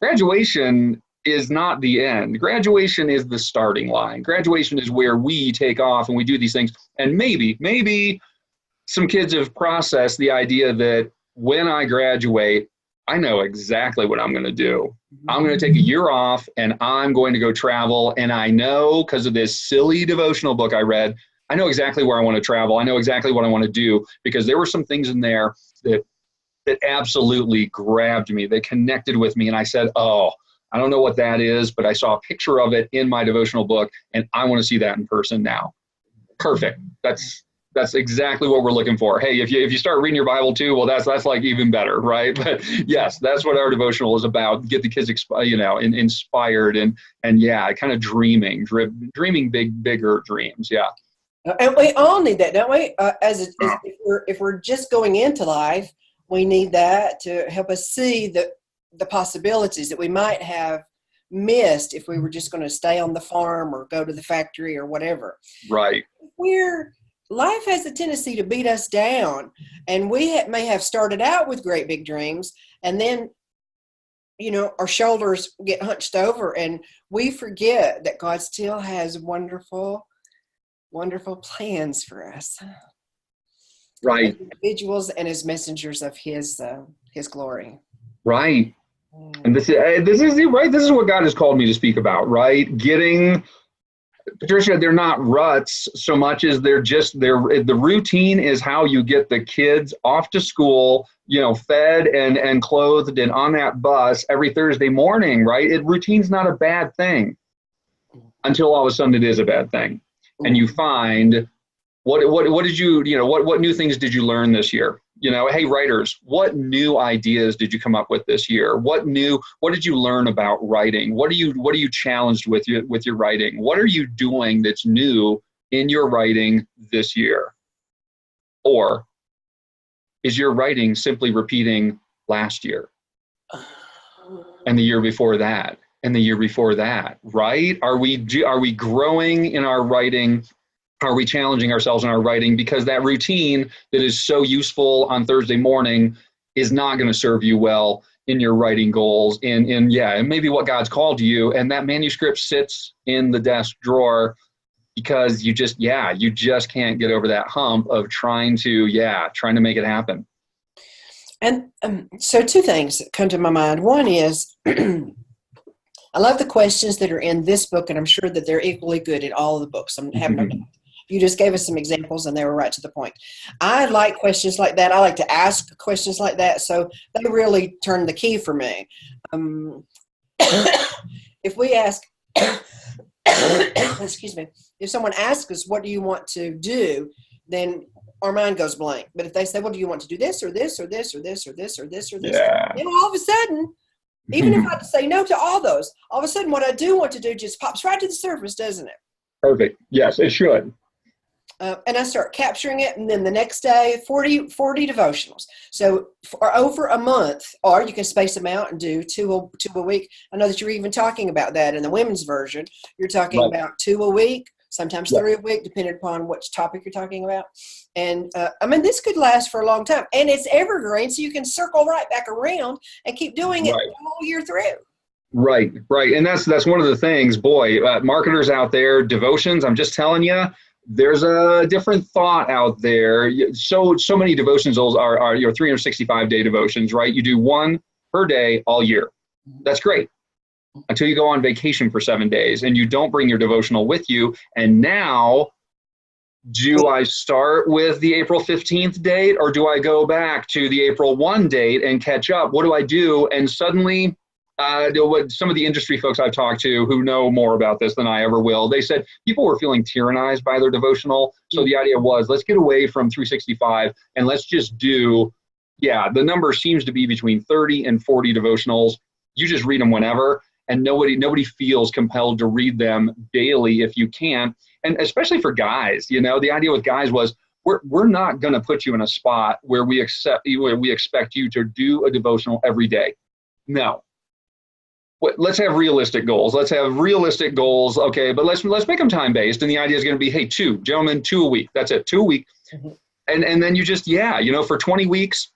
graduation is not the end. Graduation is the starting line. Graduation is where we take off and we do these things. And maybe some kids have processed the idea that when I graduate, I know exactly what I'm going to do. I'm going to take a year off and I'm going to go travel. And I know, because of this silly devotional book I read, I know exactly where I want to travel. I know exactly what I want to do, because there were some things in there that absolutely grabbed me. They connected with me. And I said, oh, I don't know what that is, but I saw a picture of it in my devotional book, and I want to see that in person now. Perfect. That's exactly what we're looking for. Hey, if you start reading your Bible too, well, that's like even better, right? But yes, that's what our devotional is about. Get the kids, inspired and kind of dreaming bigger dreams. Yeah. And we all need that, don't we? If we're just going into life, we need that to help us see the possibilities that we might have missed if we were just going to stay on the farm or go to the factory or whatever. Right. Life has a tendency to beat us down, and we may have started out with great big dreams, and then, our shoulders get hunched over, and we forget that God still has wonderful plans for us, right? As individuals and as messengers of His glory, right? And this is right. This is what God has called me to speak about, right? Patricia, they're not ruts so much as the routine is how you get the kids off to school, fed and clothed and on that bus every Thursday morning, right? Routine's not a bad thing until all of a sudden it is a bad thing. And you find what did you what new things did you learn this year? Hey, writers, what new ideas did you come up with this year? What did you learn about writing? What are you challenged with your writing? What are you doing that's new in your writing this year? Or is your writing simply repeating last year and the year before that and the year before that, right? Are we growing in our writing? Are we challenging ourselves in our writing? Because that routine that is so useful on Thursday morning is not going to serve you well in your writing goals, and maybe what God's called to you, and that manuscript sits in the desk drawer because you just can't get over that hump of trying to make it happen. And so two things come to my mind. One is I love the questions that are in this book, and I'm sure that they're equally good in all of the books. I'm having no doubt. You just gave us some examples, and they were right to the point. I like questions like that. I like to ask questions like that, so they really turn the key for me. If we ask, excuse me, if someone asks us, what do you want to do, then our mind goes blank. But if they say, well, do you want to do this or this or this or this or this or this or this, then all of a sudden, even if I say no to all those, all of a sudden what I do want to do just pops right to the surface, doesn't it? Perfect. Yes, it should. And I start capturing it, and then the next day, 40 devotionals. So for over a month, or you can space them out and do two a week. I know that you're even talking about that in the women's version. You're talking about 2 a week, sometimes 3 a week, depending upon which topic you're talking about. And this could last for a long time, and it's evergreen, so you can circle right back around and keep doing it the whole year through. Right. And that's one of the things, marketers out there, devotions, I'm just telling you, there's a different thought out there. So many devotions are your 365-day devotions, right? You do 1 per day all year. That's great. Until you go on vacation for 7 days and you don't bring your devotional with you. And now, do I start with the April 15th date, or do I go back to the April 1 date and catch up? What do I do? And suddenly, what some of the industry folks I've talked to who know more about this than I ever will, they said people were feeling tyrannized by their devotional. So the idea was, let's get away from 365 and let's just do, the number seems to be between 30 and 40 devotionals. You just read them whenever, and nobody feels compelled to read them daily if you can. And especially for guys, the idea with guys was, we're not going to put you in a spot where we expect you to do a devotional every day. No. Let's have realistic goals. Okay, but let's make them time-based. And the idea is going to be, hey, 2 a week. That's it, 2 a week. And then you just, for 20 weeks,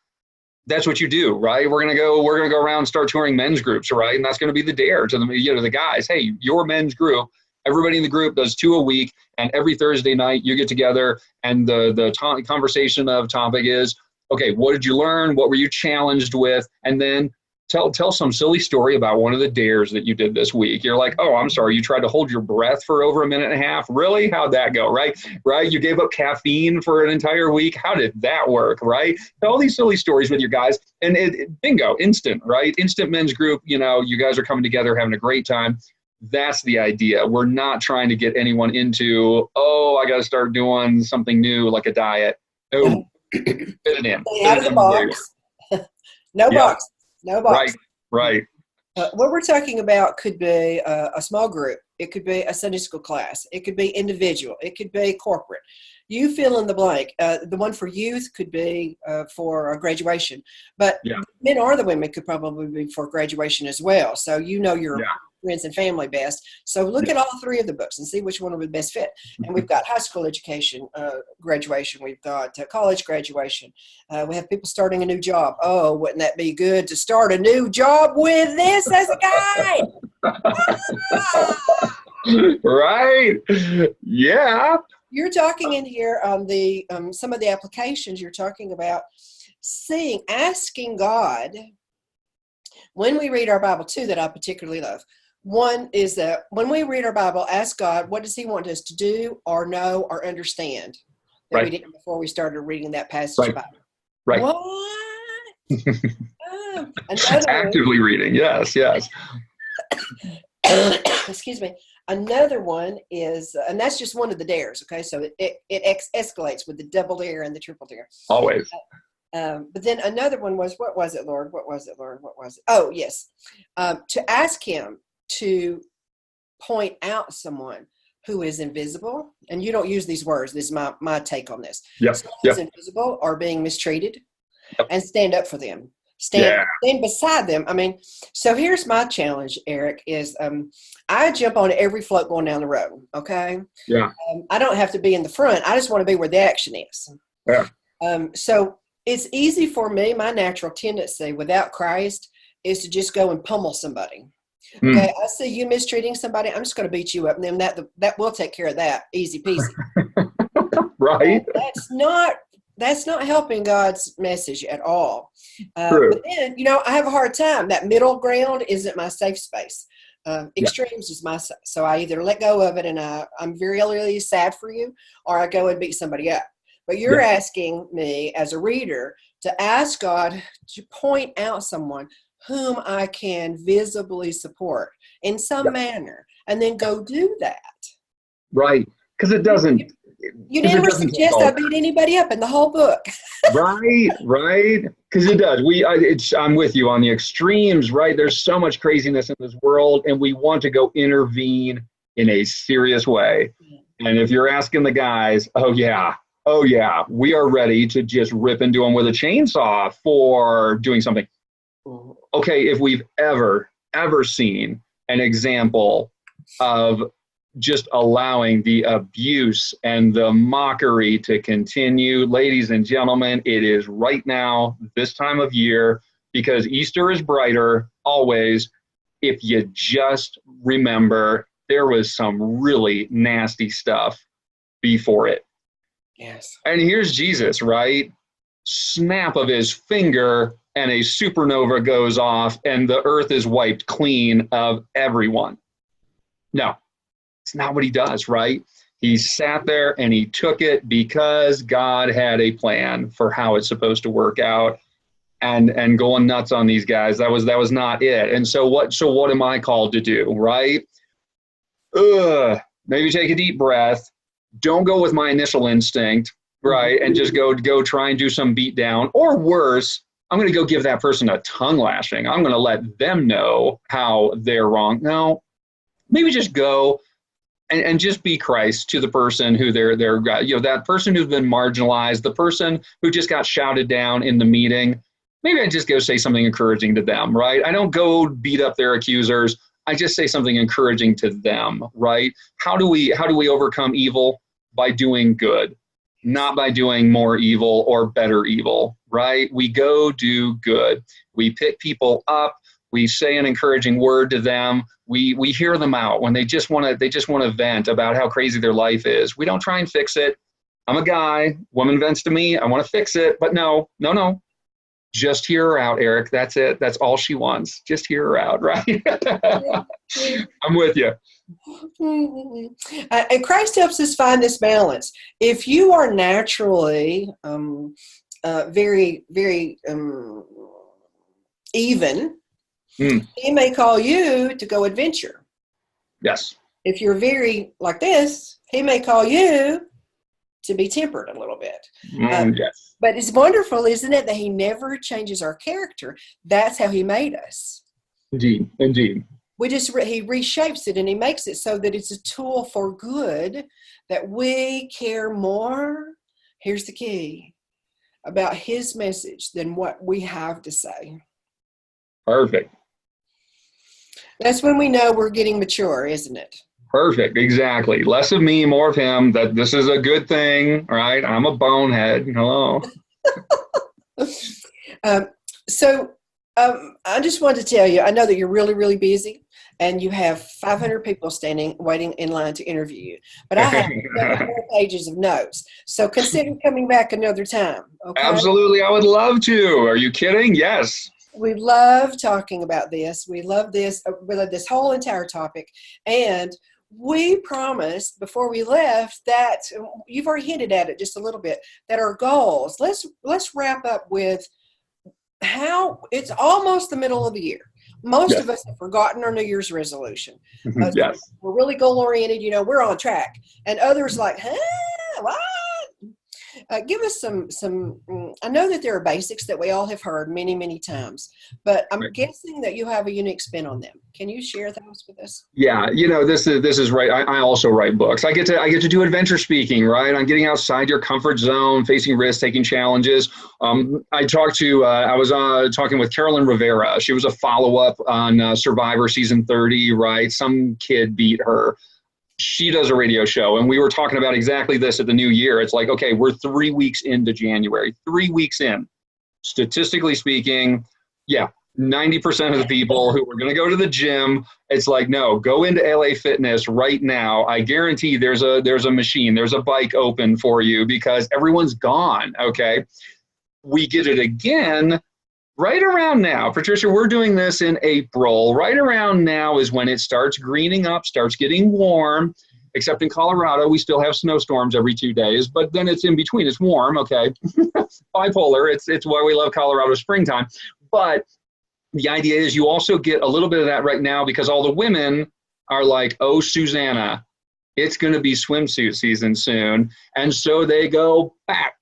that's what you do, right? We're gonna go around and start touring men's groups, right? And that's going to be the dare to the guys. Hey, your men's group, everybody in the group does 2 a week, and every Thursday night you get together, and the conversation of topic is, okay, what did you learn? What were you challenged with? And then tell some silly story about one of the dares that you did this week. You're like, oh, I'm sorry, you tried to hold your breath for over a minute and a half. Really? How'd that go? Right? You gave up caffeine for an entire week. How did that work? Right? All these silly stories with your guys, and bingo, instant, right? Instant men's group. You guys are coming together, having a great time. That's the idea. We're not trying to get anyone into, I got to start doing something new like a diet. No, fit it in. Out of the box. No box. No box. Right. What we're talking about could be a small group. It could be a Sunday school class. It could be individual. It could be corporate. You fill in the blank. The one for youth could be for a graduation. But men or the women could probably be for graduation as well. So your friends and family best. So look at all 3 of the books and see which one would best fit. And we've got high school education graduation. We've got college graduation. We have people starting a new job. Oh, wouldn't that be good to start a new job with this as a guide? Right. Yeah. You're talking in here on the some of the applications you're talking about asking God. When we read our Bible, 2 that I particularly love. One is that when we read our Bible, ask God, what does he want us to do or know or understand that we didn't before we started reading that passage of Bible? Right. What? Actively reading. Yes. Excuse me. Another one is, and that's just one of the dares, okay? So it escalates with the double dare and the triple dare. Always. But then another one was, what was it, Lord? Oh, yes. To ask him to point out someone who is invisible, and you don't use these words. This is my take on this. Who's invisible or being mistreated, and stand up for them. Stand beside them. So here's my challenge, Eric, is I jump on every float going down the road, okay? Yeah. I don't have to be in the front. I just want to be where the action is. Yeah. So it's easy for me, my natural tendency without Christ is to just go and pummel somebody. Okay, I see you mistreating somebody. I'm just going to beat you up, and then that will take care of that. Easy peasy. Right. That's not helping God's message at all. True. But then, I have a hard time. That middle ground isn't my safe space. Extremes is my, so I either let go of it and I'm very, really sad for you, or I go and beat somebody up. But you're asking me as a reader to ask God to point out someone whom I can visibly support in some manner, and then go do that. Right. Because it doesn't. You never suggest I beat anybody up in the whole book. Right. Because it does. I'm with you on the extremes, right? There's so much craziness in this world, and we want to go intervene in a serious way. And if you're asking the guys, oh yeah, we are ready to just rip into them with a chainsaw for doing something. Okay, if we've ever seen an example of just allowing the abuse and the mockery to continue, ladies and gentlemen, it is right now, this time of year, because Easter is brighter always. If you just remember, there was some really nasty stuff before it. Yes. And here's Jesus, right? Snap of his finger and a supernova goes off and the earth is wiped clean of everyone. No, it's not what he does, right? He sat there and he took it because God had a plan for how it's supposed to work out, and going nuts on these guys. That was not it. And so what am I called to do, right? Maybe take a deep breath. Don't go with my initial instinct, right? And just go try and do some beat down, or worse, I'm going to go give that person a tongue lashing. I'm going to let them know how they're wrong. No, maybe just go and just be Christ to the person who that person who's been marginalized, the person who just got shouted down in the meeting. Maybe I just go say something encouraging to them, right? I don't go beat up their accusers. I just say something encouraging to them, right? How do we overcome evil? By doing good, not by doing more evil or better evil, right? We go do good. We pick people up. We say an encouraging word to them. We hear them out when they just want to vent about how crazy their life is. We don't try and fix it. I'm a guy. Woman vents to me. I want to fix it, but no. Just hear her out, Eric. That's it. That's all she wants. Just hear her out, right? I'm with you. And Christ helps us find this balance. If you are naturally very, very even, he may call you to go adventure. Yes. If you're very like this, he may call you to be tempered a little bit. Yes. But it's wonderful, isn't it, that he never changes our character? That's how he made us. Indeed. He reshapes it, and he makes it so that it's a tool for good, that we care more, here's the key, about his message than what we have to say. Perfect. That's when we know we're getting mature, isn't it? Perfect. Exactly. Less of me, more of him. That this is a good thing, right? I'm a bonehead. Hello. I just wanted to tell you, I know that you're really, really busy, and you have 500 people waiting in line to interview you. But I have 4 pages of notes. So consider coming back another time. Okay? Absolutely. I would love to. Are you kidding? Yes. We love talking about this. We love this. We love this whole entire topic. And we promised before we left that you've already hinted at it just a little bit, that our goals. Let's wrap up with how it's almost the middle of the year. Most of us have forgotten our New Year's resolution. Yes. We're really goal oriented. We're on track. And others like, what? Give us some. I know that there are basics that we all have heard many, many times, but I'm guessing that you have a unique spin on them. Can you share those with us? Yeah, this is right. I also write books. I get to do adventure speaking, right? I'm getting outside your comfort zone, facing risks, taking challenges. I was talking with Carolyn Rivera. She was a follow-up on Survivor season 30, right? Some kid beat her. She does a radio show, and we were talking about exactly this at the new year. It's like, okay, we're 3 weeks into January, 3 weeks in. Statistically speaking, 90% of the people who are going to go to the gym, it's like, no, go into LA Fitness right now. I guarantee there's a machine, there's a bike open for you because everyone's gone, okay? We get it again right around now. Patricia, we're doing this in April. Right around now is when it starts greening up, starts getting warm, except in Colorado, we still have snowstorms every 2 days, but then it's in between. It's warm, okay? Bipolar, it's why we love Colorado springtime. But the idea is you also get a little bit of that right now because all the women are like, oh, Susanna, it's going to be swimsuit season soon. And so they go back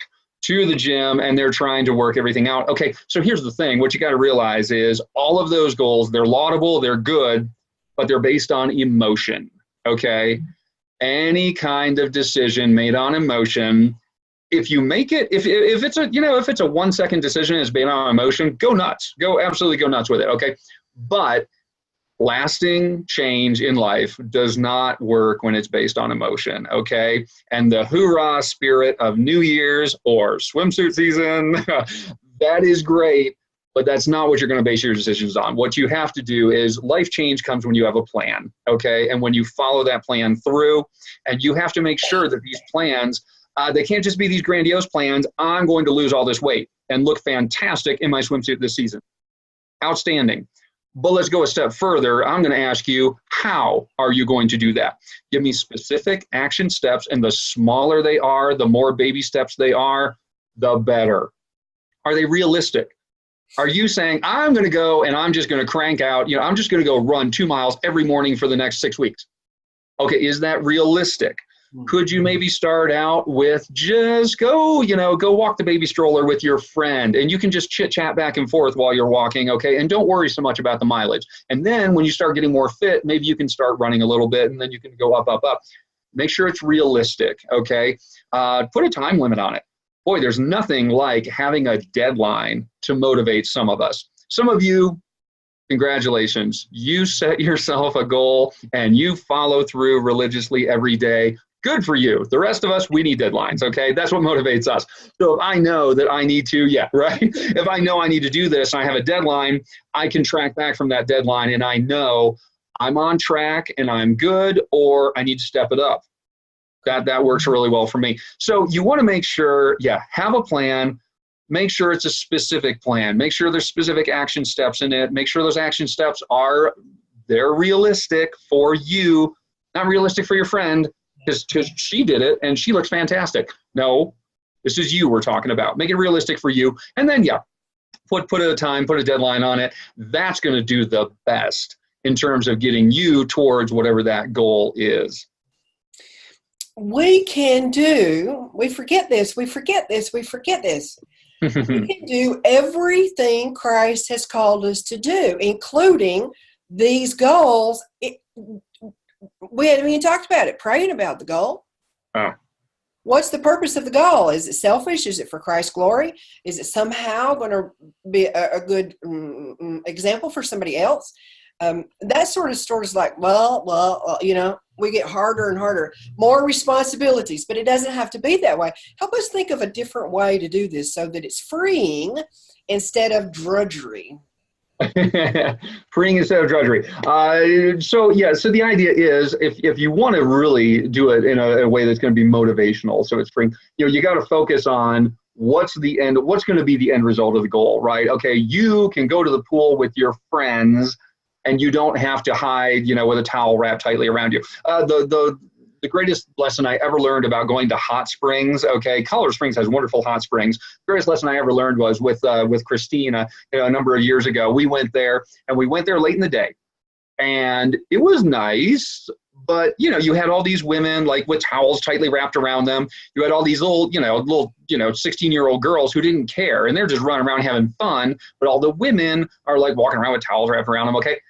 to the gym and they're trying to work everything out. Okay, so here's the thing. What you got to realize is all of those goals, they're laudable, they're good, but they're based on emotion, okay? Any kind of decision made on emotion, if you make it, if it's a, if it's a 1 second decision, it's based on emotion, go nuts. Absolutely go nuts with it, okay? But lasting change in life does not work when it's based on emotion, okay? And the hoorah spirit of New Year's or swimsuit season, that is great, but that's not what you're going to base your decisions on. What you have to do is life change comes when you have a plan, okay? And when you follow that plan through, and you have to make sure that these plans, they can't just be these grandiose plans. I'm going to lose all this weight and look fantastic in my swimsuit this season. Outstanding. But let's go a step further. I'm going to ask you, how are you going to do that? Give me specific action steps, and the smaller they are, the more baby steps they are, the better. Are they realistic? Are you saying, I'm going to go and I'm just going to crank out, I'm just going to go run 2 miles every morning for the next 6 weeks? Okay, is that realistic? Could you maybe start out with just go walk the baby stroller with your friend, and you can just chit chat back and forth while you're walking, okay? And don't worry so much about the mileage. And then when you start getting more fit, maybe you can start running a little bit, and then you can go up, up, up. Make sure it's realistic, okay? Put a time limit on it. Boy, there's nothing like having a deadline to motivate some of us. Some of you, congratulations. You set yourself a goal, and you follow through religiously every day. Good for you. The rest of us, we need deadlines, okay? That's what motivates us. So if I know that I need to, if I know I need to do this and I have a deadline, I can track back from that deadline and I know I'm on track and I'm good, or I need to step it up. That works really well for me. So you want to make sure, have a plan. Make sure it's a specific plan. Make sure there's specific action steps in it. Make sure those action steps they're realistic for you, not realistic for your friend, because she did it and she looks fantastic. No, this is you we're talking about. Make it realistic for you. And then, put a time, put a deadline on it. That's going to do the best in terms of getting you towards whatever that goal is. We forget this. We can do everything Christ has called us to do, including these goals. We talked about it, praying about the goal. What's the purpose of the goal? Is it selfish? Is it for Christ's glory? Is it somehow going to be a good example for somebody else? That sort of stories like, we get harder and harder, more responsibilities, but it doesn't have to be that way. Help us think of a different way to do this so that it's freeing instead of drudgery. Freeing instead of drudgery. So the idea is if you want to really do it in a way that's going to be motivational, so it's freeing, you got to focus on what's going to be the end result of the goal, right? Okay, you can go to the pool with your friends and you don't have to hide, with a towel wrapped tightly around you. The greatest lesson I ever learned about going to hot springs, okay, Colorado Springs has wonderful hot springs. The greatest lesson I ever learned was with Christina, a number of years ago. We went there late in the day, and it was nice, but you had all these women like with towels tightly wrapped around them. You had all these little 16-year-old girls who didn't care, and they're just running around having fun, but all the women are like walking around with towels wrapped around them, okay?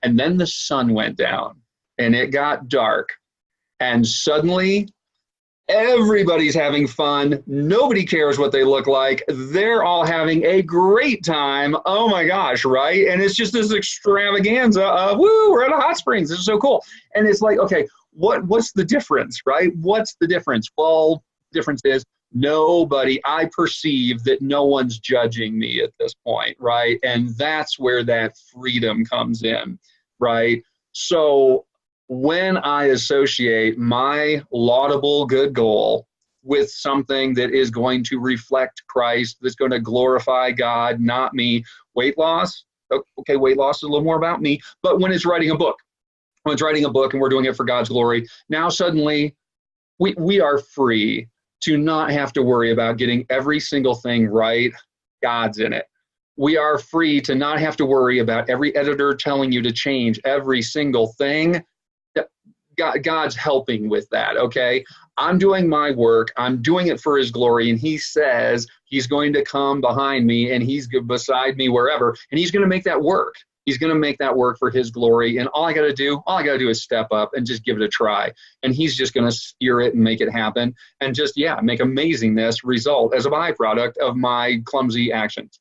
And then the sun went down, and it got dark. And suddenly, everybody's having fun. Nobody cares what they look like. They're all having a great time. Oh my gosh, right? And it's just this extravaganza of, woo, we're at a hot springs. This is so cool. And it's like, okay, what's the difference, right? What's the difference? Well, the difference is Nobody, I perceive that no one's judging me at this point, right? And that's where that freedom comes in, right? So when I associate my laudable good goal with something that is going to reflect Christ, that's going to glorify God, not me, weight loss, okay, weight loss is a little more about me, but when it's writing a book, and we're doing it for God's glory, now suddenly we are free to not have to worry about getting every single thing right. God's in it. We are free to not have to worry about every editor telling you to change every single thing. God's helping with that, okay? I'm doing my work. I'm doing it for his glory, and he says he's going to come behind me, and he's beside me wherever, and he's going to make that work. He's going to make that work for his glory, and all I got to do is step up and just give it a try, and he's just going to steer it and make it happen, and just, make amazingness result as a byproduct of my clumsy actions.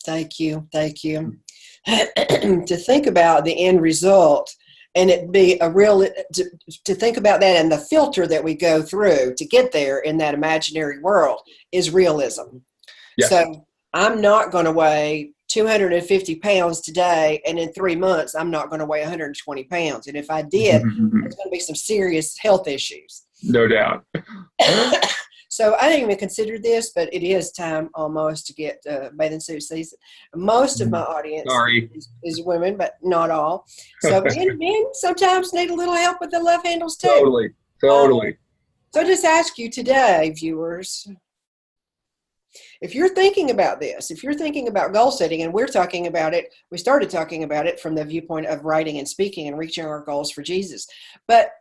Thank you. To think about the end result, and it be a real, to think about that, and the filter that we go through to get there in that imaginary world is realism. Yes. So I'm not going to weigh 250 pounds today, and in 3 months, I'm not going to weigh 120 pounds. And if I did, there's going to be some serious health issues. No doubt. So I didn't even consider this, but it is time almost to get bathing suit season. Most of my audience is women, but not all. So men sometimes need a little help with the love handles too. Totally. So I just ask you today, viewers, if you're thinking about this, if you're thinking about goal setting, and we started talking about it from the viewpoint of writing and speaking and reaching our goals for Jesus, but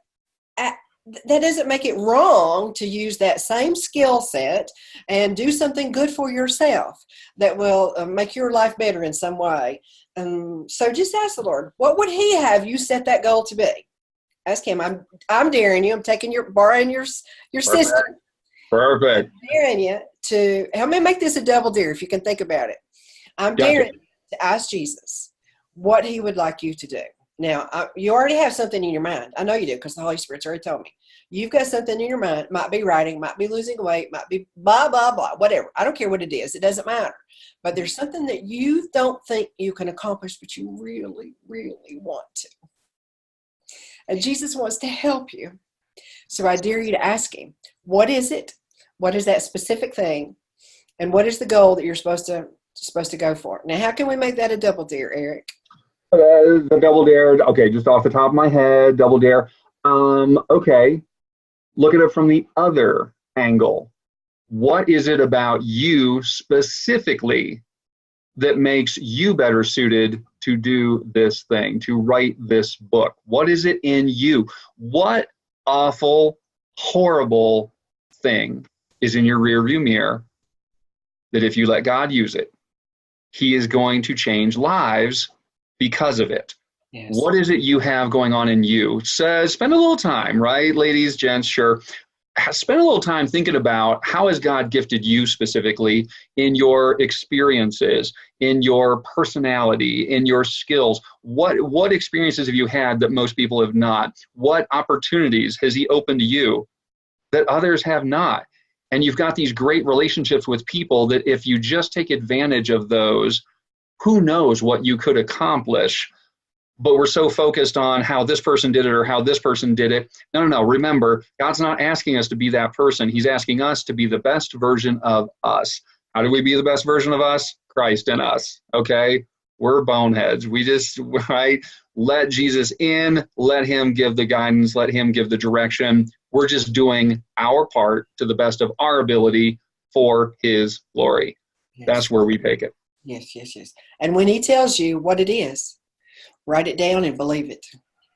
that doesn't make it wrong to use that same skill set and do something good for yourself that will make your life better in some way. So just ask the Lord, what would he have you set that goal to be? Ask him. I'm daring you. I'm borrowing your system. Perfect. I'm daring you to help me make this a double dare, if you can think about it. I'm daring you to ask Jesus what he would like you to do. Now, you already have something in your mind. I know you do, because the Holy Spirit's already told me. You've got something in your mind. Might be writing, might be losing weight, might be blah, blah, blah, whatever. I don't care what it is. It doesn't matter. But there's something that you don't think you can accomplish, but you really, really want to. And Jesus wants to help you. So I dare you to ask him, what is it? What is that specific thing? And what is the goal that you're supposed to go for? Now, how can we make that a double dare, Eric? The double dare, okay, just off the top of my head, double dare. Okay, look at it from the other angle. What is it about you specifically that makes you better suited to do this thing, to write this book? What is it in you? What awful, horrible thing is in your rearview mirror that if you let God use it, he is going to change lives because of it? Yes. What is it you have going on in you? Says, spend a little time, right? Ladies, gents, sure. Spend a little time thinking about how has God gifted you specifically in your experiences, in your personality, in your skills. What experiences have you had that most people have not? What opportunities has he opened to you that others have not? And you've got these great relationships with people that if you just take advantage of those, who knows what you could accomplish. But we're so focused on how this person did it or how this person did it. No. Remember, God's not asking us to be that person. He's asking us to be the best version of us. How do we be the best version of us? Christ in us, okay? We're boneheads. We just, right? Let Jesus in. Let him give the guidance. Let him give the direction. We're just doing our part to the best of our ability for his glory. Yes. That's where we take it. Yes. And when he tells you what it is, write it down and believe it.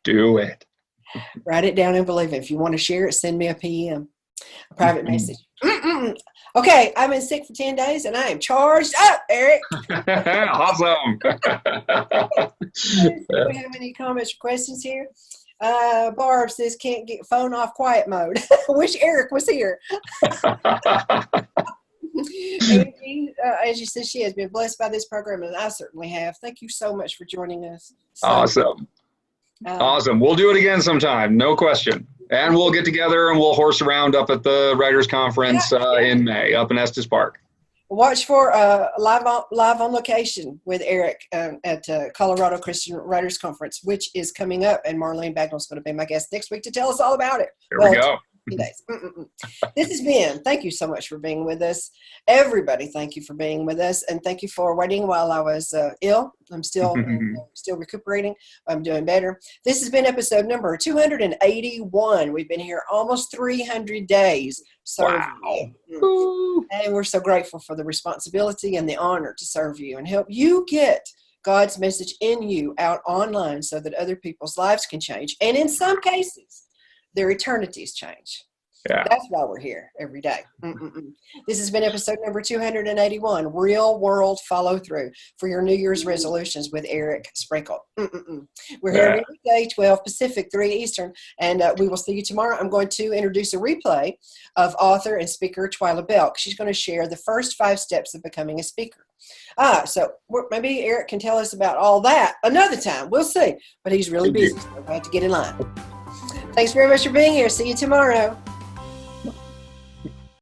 Do it. Write it down and believe it. If you want to share it, send me a PM, a private message. Okay, I've been sick for 10 days and I am charged up, Eric. Awesome. Do we have any comments or questions here? Barb says, can't get phone off quiet mode. Wish Eric was here. Angie, as you said, she has been blessed by this program, and I certainly have. Thank you so much for joining us. Awesome. Awesome. We'll do it again sometime. No question. And we'll get together and we'll horse around up at the Writers Conference in May up in Estes Park. Watch for live on location with Eric at Colorado Christian Writers Conference, which is coming up, and Marlene Bagnall's going to be my guest next week to tell us all about it. There we go. Days. This has been, thank you so much for being with us. Everybody, thank you for being with us, and thank you for waiting while I was ill. I'm still recuperating. I'm doing better. This has been episode number 281. We've been here almost 300 days. Wow. And we're so grateful for the responsibility and the honor to serve you and help you get God's message in you out online so that other people's lives can change. And in some cases, their eternities change. Yeah. That's why we're here every day. This has been episode number 281, Real World Follow Through for your New Year's resolutions with Eric Sprinkle. We're here every day, 12 Pacific, 3 Eastern, and we will see you tomorrow. I'm going to introduce a replay of author and speaker Twyla Belk. She's going to share the first 5 steps of becoming a speaker. So maybe Eric can tell us about all that another time. We'll see. But he's really busy, so we'll have to get in line. Thanks very much for being here. See you tomorrow.